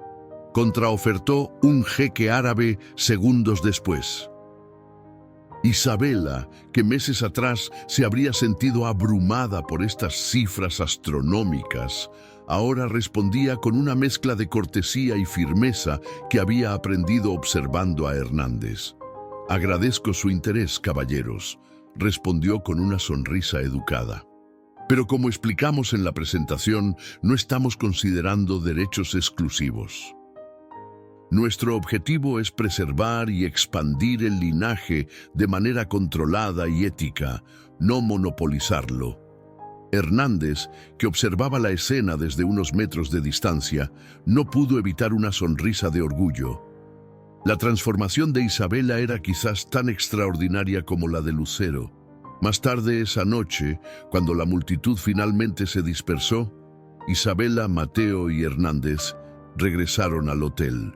Contraofertó un jeque árabe segundos después. Isabela, que meses atrás se habría sentido abrumada por estas cifras astronómicas, ahora respondía con una mezcla de cortesía y firmeza que había aprendido observando a Hernández. «Agradezco su interés, caballeros», respondió con una sonrisa educada. «Pero como explicamos en la presentación, no estamos considerando derechos exclusivos. Nuestro objetivo es preservar y expandir el linaje de manera controlada y ética, no monopolizarlo». Hernández, que observaba la escena desde unos metros de distancia, no pudo evitar una sonrisa de orgullo. La transformación de Isabela era quizás tan extraordinaria como la de Lucero. Más tarde esa noche, cuando la multitud finalmente se dispersó, Isabela, Mateo y Hernández regresaron al hotel.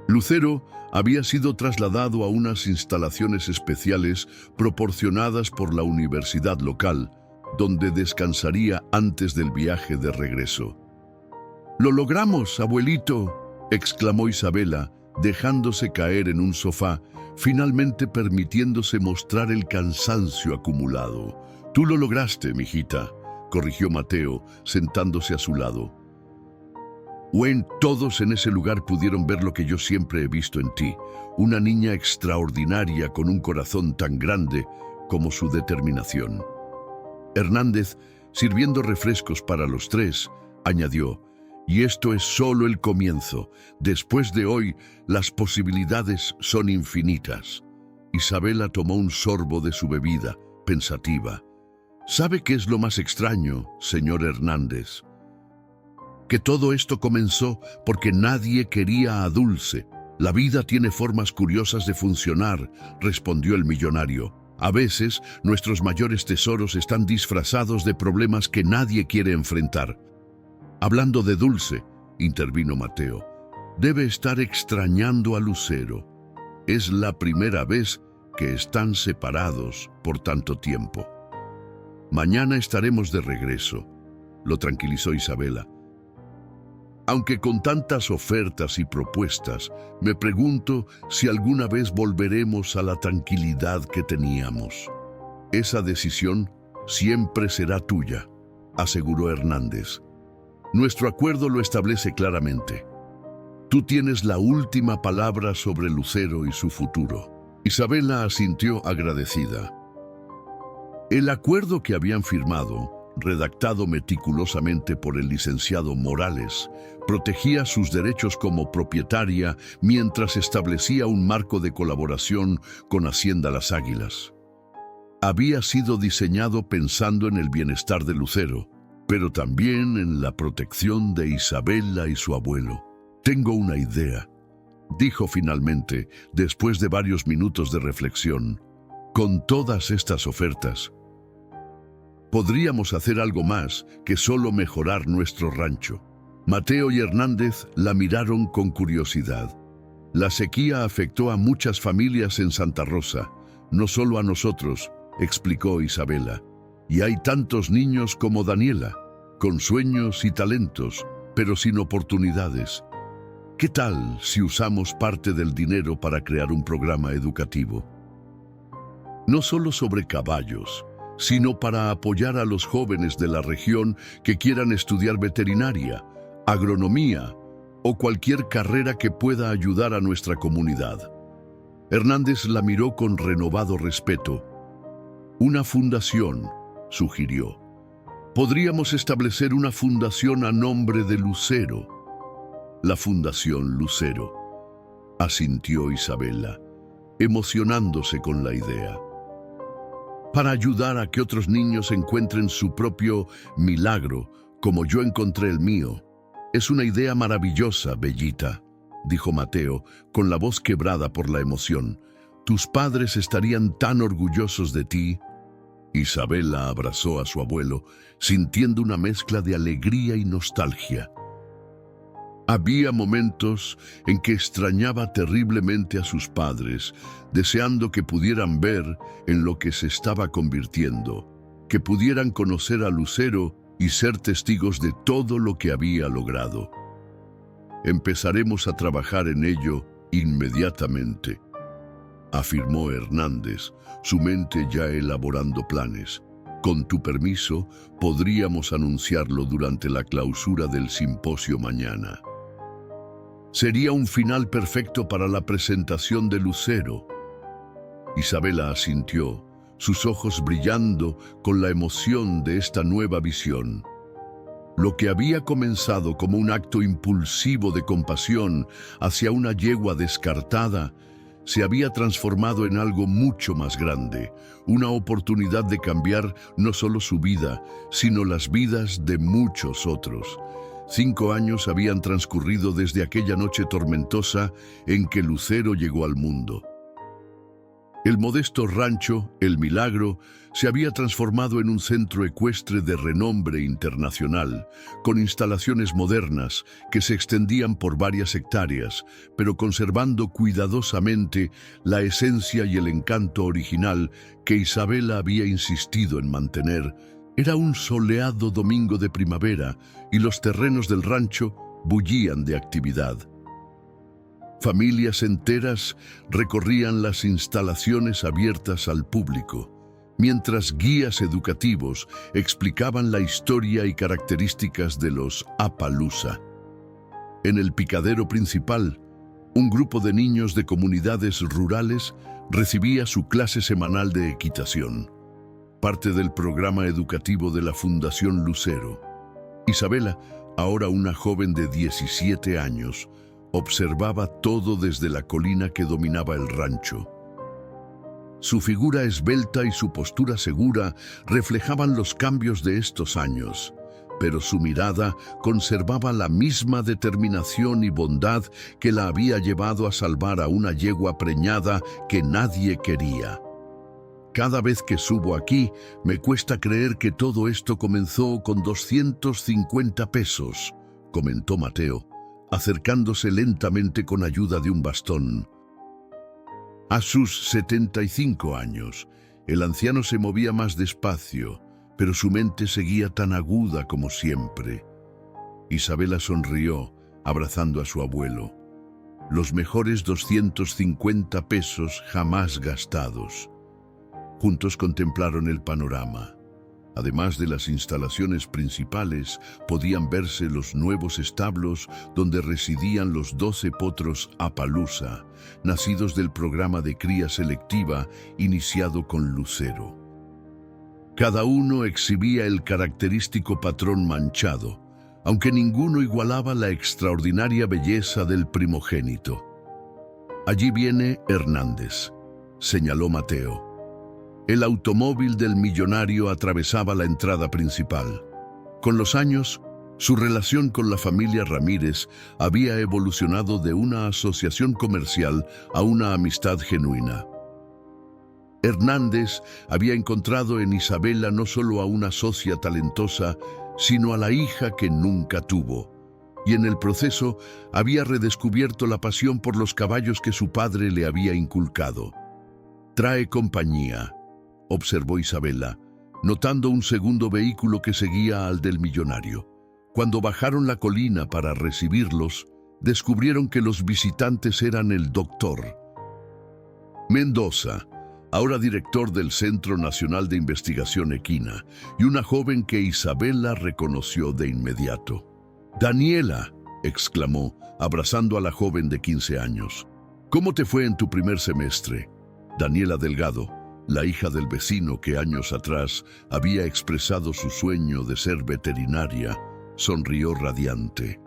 Lucero había sido trasladado a unas instalaciones especiales proporcionadas por la universidad local, donde descansaría antes del viaje de regreso. «¡Lo logramos, abuelito!», exclamó Isabela, dejándose caer en un sofá, finalmente permitiéndose mostrar el cansancio acumulado. «Tú lo lograste, mijita», corrigió Mateo, sentándose a su lado. «Bueno, todos en ese lugar pudieron ver lo que yo siempre he visto en ti, una niña extraordinaria con un corazón tan grande como su determinación». Hernández, sirviendo refrescos para los tres, añadió: «Y esto es solo el comienzo. Después de hoy, las posibilidades son infinitas». Isabela tomó un sorbo de su bebida, pensativa. «¿Sabe qué es lo más extraño, señor Hernández? Que todo esto comenzó porque nadie quería a Dulce. La vida tiene formas curiosas de funcionar», respondió el millonario. «A veces, nuestros mayores tesoros están disfrazados de problemas que nadie quiere enfrentar». «Hablando de Dulce», intervino Mateo, «debe estar extrañando a Lucero. Es la primera vez que están separados por tanto tiempo». «Mañana estaremos de regreso», lo tranquilizó Isabela. «Aunque con tantas ofertas y propuestas, me pregunto si alguna vez volveremos a la tranquilidad que teníamos». «Esa decisión siempre será tuya», aseguró Hernández. «Nuestro acuerdo lo establece claramente. Tú tienes la última palabra sobre Lucero y su futuro». Isabela asintió agradecida. El acuerdo que habían firmado, redactado meticulosamente por el licenciado Morales, protegía sus derechos como propietaria mientras establecía un marco de colaboración con Hacienda Las Águilas. Había sido diseñado pensando en el bienestar de Lucero, pero también en la protección de Isabela y su abuelo. «Tengo una idea», dijo finalmente, después de varios minutos de reflexión. «Con todas estas ofertas, podríamos hacer algo más que solo mejorar nuestro rancho». Mateo y Hernández la miraron con curiosidad. «La sequía afectó a muchas familias en Santa Rosa, no solo a nosotros», explicó Isabela. Y hay tantos niños como Daniela, con sueños y talentos, pero sin oportunidades. ¿Qué tal si usamos parte del dinero para crear un programa educativo? No solo sobre caballos, sino para apoyar a los jóvenes de la región que quieran estudiar veterinaria, agronomía o cualquier carrera que pueda ayudar a nuestra comunidad. Hernández la miró con renovado respeto. Una fundación, sugirió. Podríamos establecer una fundación a nombre de Lucero. La Fundación Lucero, asintió Isabela, emocionándose con la idea. Para ayudar a que otros niños encuentren su propio milagro, como yo encontré el mío. Es una idea maravillosa, Bellita, dijo Mateo, con la voz quebrada por la emoción. Tus padres estarían tan orgullosos de ti. Isabela abrazó a su abuelo, sintiendo una mezcla de alegría y nostalgia. Había momentos en que extrañaba terriblemente a sus padres, deseando que pudieran ver en lo que se estaba convirtiendo, que pudieran conocer a Lucero y ser testigos de todo lo que había logrado. Empezaremos a trabajar en ello inmediatamente, afirmó Hernández, su mente ya elaborando planes. Con tu permiso, podríamos anunciarlo durante la clausura del simposio mañana. Sería un final perfecto para la presentación de Lucero. Isabela asintió, sus ojos brillando con la emoción de esta nueva visión. Lo que había comenzado como un acto impulsivo de compasión hacia una yegua descartada, se había transformado en algo mucho más grande, una oportunidad de cambiar no solo su vida, sino las vidas de muchos otros. 5 años habían transcurrido desde aquella noche tormentosa en que Lucero llegó al mundo. El modesto rancho, El Milagro, se había transformado en un centro ecuestre de renombre internacional, con instalaciones modernas que se extendían por varias hectáreas, pero conservando cuidadosamente la esencia y el encanto original que Isabela había insistido en mantener. Era un soleado domingo de primavera y los terrenos del rancho bullían de actividad. Familias enteras recorrían las instalaciones abiertas al público, mientras guías educativos explicaban la historia y características de los Appaloosa. En el picadero principal, un grupo de niños de comunidades rurales recibía su clase semanal de equitación, parte del programa educativo de la Fundación Lucero. Isabela, ahora una joven de 17 años, observaba todo desde la colina que dominaba el rancho. Su figura esbelta y su postura segura reflejaban los cambios de estos años, pero su mirada conservaba la misma determinación y bondad que la había llevado a salvar a una yegua preñada que nadie quería. Cada vez que subo aquí, me cuesta creer que todo esto comenzó con 250 pesos, comentó Mateo, acercándose lentamente con ayuda de un bastón. A sus 75 años, el anciano se movía más despacio, pero su mente seguía tan aguda como siempre. Isabela sonrió, abrazando a su abuelo. Los mejores 250 pesos jamás gastados. Juntos contemplaron el panorama. Además de las instalaciones principales, podían verse los nuevos establos donde residían los 12 potros Appaloosa, nacidos del programa de cría selectiva iniciado con Lucero. Cada uno exhibía el característico patrón manchado, aunque ninguno igualaba la extraordinaria belleza del primogénito. Allí viene Hernández, señaló Mateo. El automóvil del millonario atravesaba la entrada principal. Con los años, su relación con la familia Ramírez había evolucionado de una asociación comercial a una amistad genuina. Hernández había encontrado en Isabela no solo a una socia talentosa, sino a la hija que nunca tuvo, y en el proceso había redescubierto la pasión por los caballos que su padre le había inculcado. «Trae compañía», observó Isabela, notando un segundo vehículo que seguía al del millonario. Cuando bajaron la colina para recibirlos, descubrieron que los visitantes eran el doctor Mendoza, ahora director del Centro Nacional de Investigación Equina, y una joven que Isabela reconoció de inmediato. «Daniela», exclamó, abrazando a la joven de 15 años. «¿Cómo te fue en tu primer semestre?» Daniela Delgado, la hija del vecino que años atrás había expresado su sueño de ser veterinaria, sonrió radiante.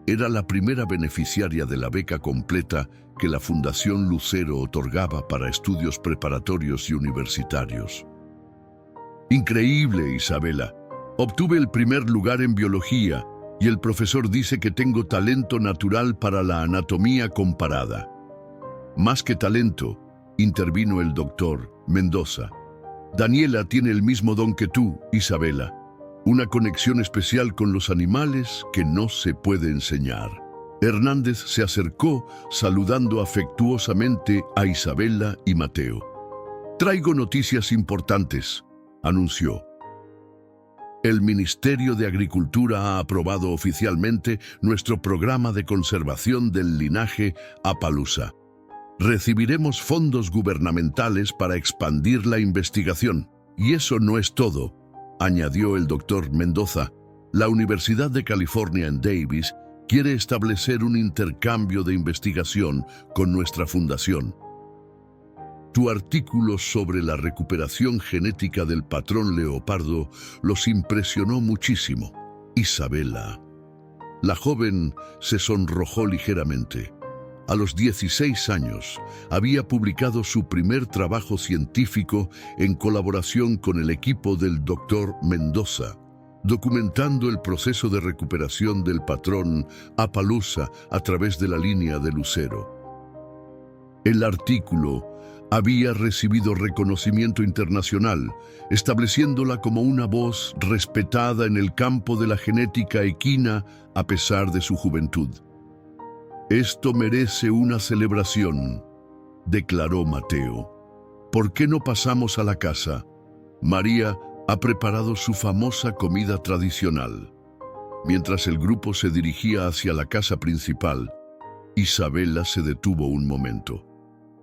Era la primera beneficiaria de la beca completa que la Fundación Lucero otorgaba para estudios preparatorios y universitarios. «Increíble, Isabela. Obtuve el primer lugar en biología y el profesor dice que tengo talento natural para la anatomía comparada». «Más que talento», intervino el doctor Mendoza. «Daniela tiene el mismo don que tú, Isabela. Una conexión especial con los animales que no se puede enseñar». Hernández se acercó saludando afectuosamente a Isabela y Mateo. «Traigo noticias importantes», anunció. «El Ministerio de Agricultura ha aprobado oficialmente nuestro programa de conservación del linaje Appaloosa. Recibiremos fondos gubernamentales para expandir la investigación. Y eso no es todo», añadió el doctor Mendoza. «La Universidad de California en Davis quiere establecer un intercambio de investigación con nuestra fundación». Tu artículo sobre la recuperación genética del patrón leopardo los impresionó muchísimo, Isabela. La joven se sonrojó ligeramente. A los 16 años había publicado su primer trabajo científico en colaboración con el equipo del doctor Mendoza, documentando el proceso de recuperación del patrón Appaloosa a través de la línea de Lucero. El artículo había recibido reconocimiento internacional, estableciéndola como una voz respetada en el campo de la genética equina a pesar de su juventud. «Esto merece una celebración», declaró Mateo. «¿Por qué no pasamos a la casa? María ha preparado su famosa comida tradicional». Mientras el grupo se dirigía hacia la casa principal, Isabela se detuvo un momento.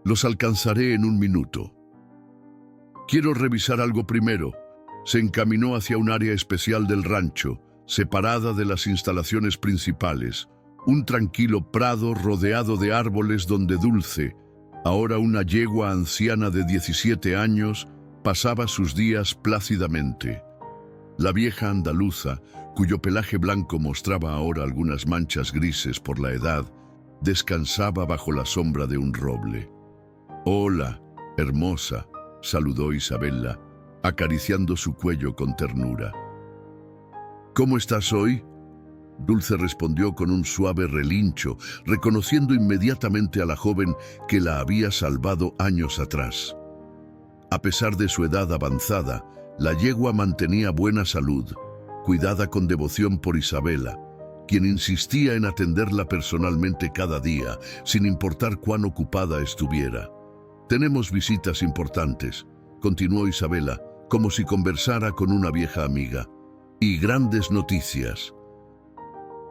«Los alcanzaré en un minuto. Quiero revisar algo primero». Se encaminó hacia un área especial del rancho, separada de las instalaciones principales. Un tranquilo prado rodeado de árboles donde Dulce, ahora una yegua anciana de 17 años, pasaba sus días plácidamente. La vieja andaluza, cuyo pelaje blanco mostraba ahora algunas manchas grises por la edad, descansaba bajo la sombra de un roble. «Hola, hermosa», saludó Isabela, acariciando su cuello con ternura. «¿Cómo estás hoy?». Dulce respondió con un suave relincho, reconociendo inmediatamente a la joven que la había salvado años atrás. A pesar de su edad avanzada, la yegua mantenía buena salud, cuidada con devoción por Isabela, quien insistía en atenderla personalmente cada día, sin importar cuán ocupada estuviera. «Tenemos visitas importantes», continuó Isabela, como si conversara con una vieja amiga, «y grandes noticias.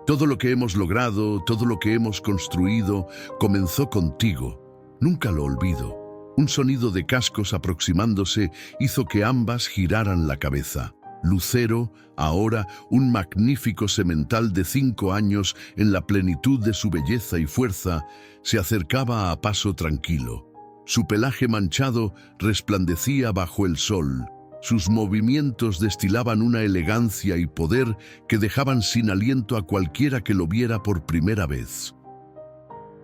Todo lo que hemos logrado, todo lo que hemos construido, comenzó contigo. Nunca lo olvido». Un sonido de cascos aproximándose hizo que ambas giraran la cabeza. Lucero, ahora un magnífico semental de 5 años en la plenitud de su belleza y fuerza, se acercaba a paso tranquilo. Su pelaje manchado resplandecía bajo el sol. Sus movimientos destilaban una elegancia y poder que dejaban sin aliento a cualquiera que lo viera por primera vez.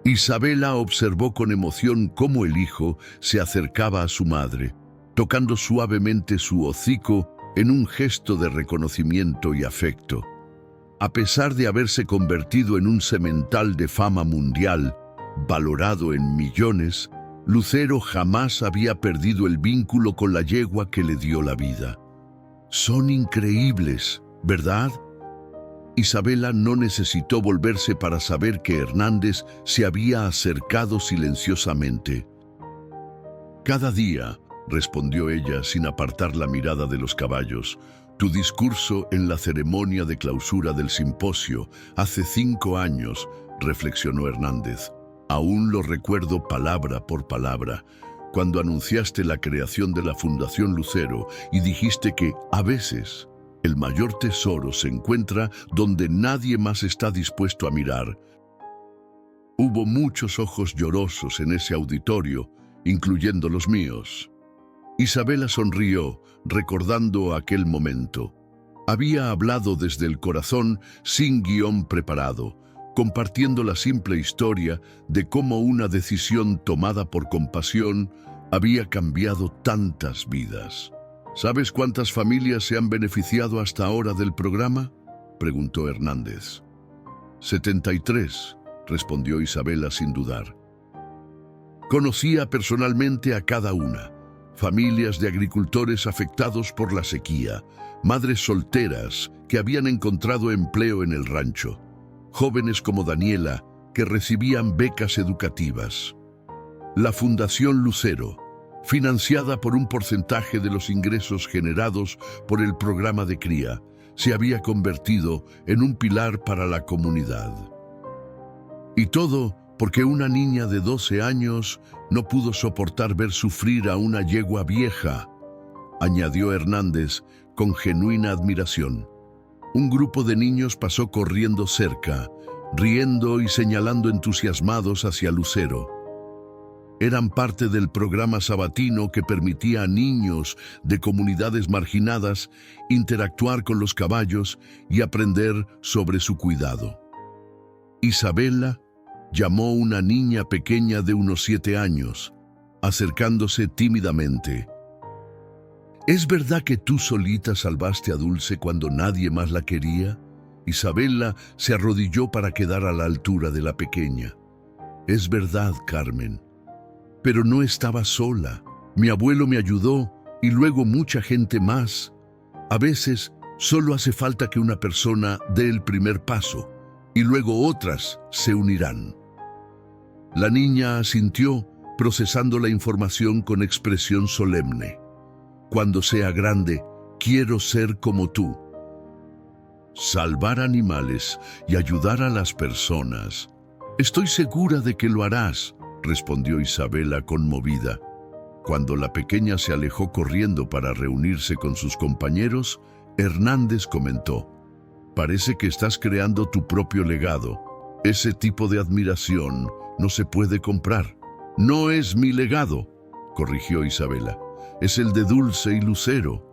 Isabela observó con emoción cómo el hijo se acercaba a su madre, tocando suavemente su hocico en un gesto de reconocimiento y afecto. A pesar de haberse convertido en un semental de fama mundial, valorado en millones, Lucero jamás había perdido el vínculo con la yegua que le dio la vida. «Son increíbles, ¿verdad?». Isabela no necesitó volverse para saber que Hernández se había acercado silenciosamente. Cada día, respondió ella sin apartar la mirada de los caballos. Tu discurso en la ceremonia de clausura del simposio hace 5 años, reflexionó Hernández. Aún lo recuerdo palabra por palabra, cuando anunciaste la creación de la Fundación Lucero y dijiste que, a veces, el mayor tesoro se encuentra donde nadie más está dispuesto a mirar. Hubo muchos ojos llorosos en ese auditorio, incluyendo los míos. Isabela sonrió, recordando aquel momento. Había hablado desde el corazón, sin guión preparado, compartiendo la simple historia de cómo una decisión tomada por compasión había cambiado tantas vidas. ¿Sabes cuántas familias se han beneficiado hasta ahora del programa?, preguntó Hernández. 73, respondió Isabela sin dudar. Conocía personalmente a cada una. Familias de agricultores afectados por la sequía, madres solteras que habían encontrado empleo en el rancho, jóvenes como Daniela que recibían becas educativas. La Fundación Lucero, financiada por un porcentaje de los ingresos generados por el programa de cría, se había convertido en un pilar para la comunidad. Y todo porque una niña de 12 años no pudo soportar ver sufrir a una yegua vieja, añadió Hernández con genuina admiración. Un grupo de niños pasó corriendo cerca, riendo y señalando entusiasmados hacia Lucero. Eran parte del programa sabatino que permitía a niños de comunidades marginadas interactuar con los caballos y aprender sobre su cuidado. Isabela llamó una niña pequeña de unos 7 años, acercándose tímidamente. ¿Es verdad que tú solita salvaste a Dulce cuando nadie más la quería? Isabela se arrodilló para quedar a la altura de la pequeña. Es verdad, Carmen. Pero no estaba sola. Mi abuelo me ayudó y luego mucha gente más. A veces solo hace falta que una persona dé el primer paso y luego otras se unirán. La niña asintió, procesando la información con expresión solemne. Cuando sea grande, quiero ser como tú. Salvar animales y ayudar a las personas. Estoy segura de que lo harás, respondió Isabela conmovida. Cuando la pequeña se alejó corriendo para reunirse con sus compañeros, Hernández comentó: parece que estás creando tu propio legado. Ese tipo de admiración no se puede comprar. No es mi legado, corrigió Isabela. Es el de Dulce y Lucero.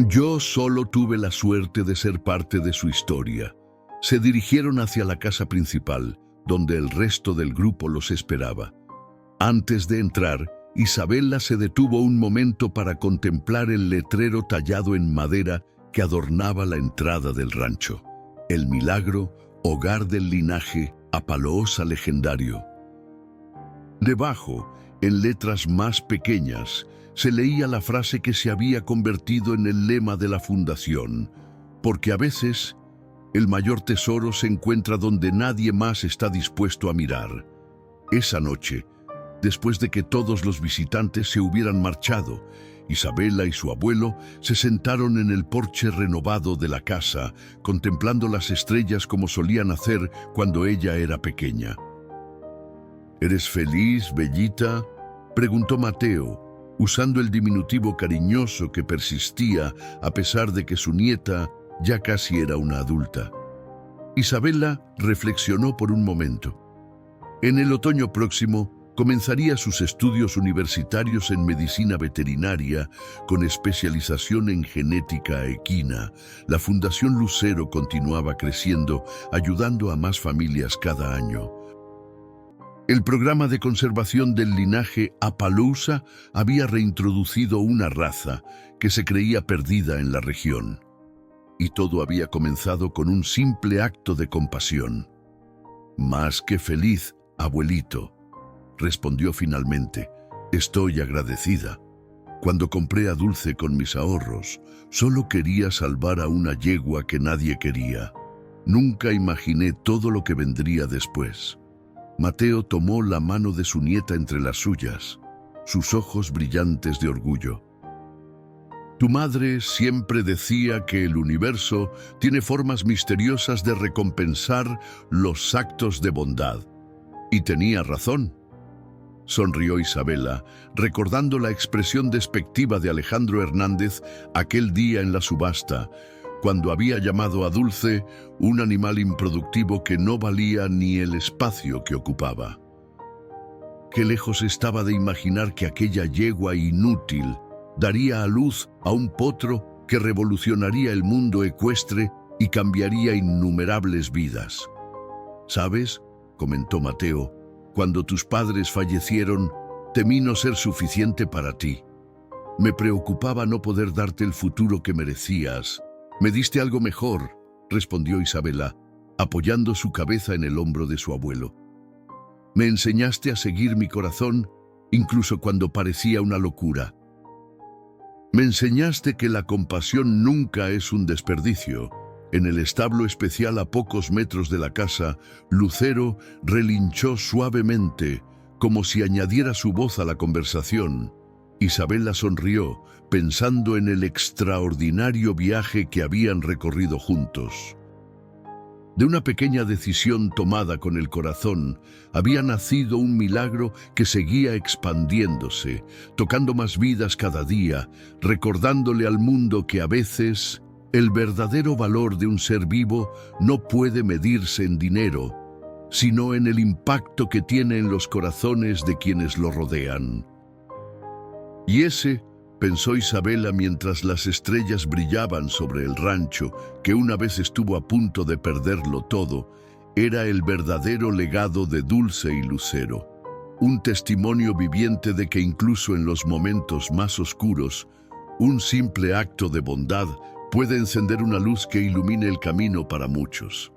Yo solo tuve la suerte de ser parte de su historia. Se dirigieron hacia la casa principal, donde el resto del grupo los esperaba. Antes de entrar, Isabela se detuvo un momento para contemplar el letrero tallado en madera que adornaba la entrada del rancho. El Milagro, hogar del linaje Apaloosa legendario. Debajo, en letras más pequeñas, se leía la frase que se había convertido en el lema de la fundación, porque a veces el mayor tesoro se encuentra donde nadie más está dispuesto a mirar. Esa noche, después de que todos los visitantes se hubieran marchado, Isabela y su abuelo se sentaron en el porche renovado de la casa, contemplando las estrellas como solían hacer cuando ella era pequeña. ¿Eres feliz, Bellita?, preguntó Mateo, usando el diminutivo cariñoso que persistía a pesar de que su nieta ya casi era una adulta. Isabela reflexionó por un momento. En el otoño próximo comenzaría sus estudios universitarios en medicina veterinaria con especialización en genética equina. La Fundación Lucero continuaba creciendo, ayudando a más familias cada año. El programa de conservación del linaje Apaloosa había reintroducido una raza que se creía perdida en la región. Y todo había comenzado con un simple acto de compasión. Más que feliz, abuelito, respondió finalmente. Estoy agradecida. Cuando compré a Dulce con mis ahorros, solo quería salvar a una yegua que nadie quería. Nunca imaginé todo lo que vendría después. Mateo tomó la mano de su nieta entre las suyas. sus ojos brillantes de orgullo. Tu madre siempre decía que el universo tiene formas misteriosas de recompensar los actos de bondad. Y tenía razón. Sonrió Isabela, recordando la expresión despectiva de Alejandro Hernández aquel día en la subasta, cuando había llamado a Dulce un animal improductivo que no valía ni el espacio que ocupaba. Qué lejos estaba de imaginar que aquella yegua inútil daría a luz a un potro que revolucionaría el mundo ecuestre y cambiaría innumerables vidas. ¿Sabes?, comentó Mateo, cuando tus padres fallecieron, temí no ser suficiente para ti. Me preocupaba no poder darte el futuro que merecías. Me diste algo mejor, respondió Isabela, apoyando su cabeza en el hombro de su abuelo. Me enseñaste a seguir mi corazón, incluso cuando parecía una locura. Me enseñaste que la compasión nunca es un desperdicio. En el establo especial a pocos metros de la casa, Lucero relinchó suavemente, como si añadiera su voz a la conversación. Isabela sonrió, pensando en el extraordinario viaje que habían recorrido juntos. De una pequeña decisión tomada con el corazón, había nacido un milagro que seguía expandiéndose, tocando más vidas cada día, recordándole al mundo que a veces el verdadero valor de un ser vivo no puede medirse en dinero, sino en el impacto que tiene en los corazones de quienes lo rodean. Y ese, pensó Isabela mientras las estrellas brillaban sobre el rancho, que una vez estuvo a punto de perderlo todo, era el verdadero legado de Dulce y Lucero. Un testimonio viviente de que incluso en los momentos más oscuros, un simple acto de bondad puede encender una luz que ilumine el camino para muchos.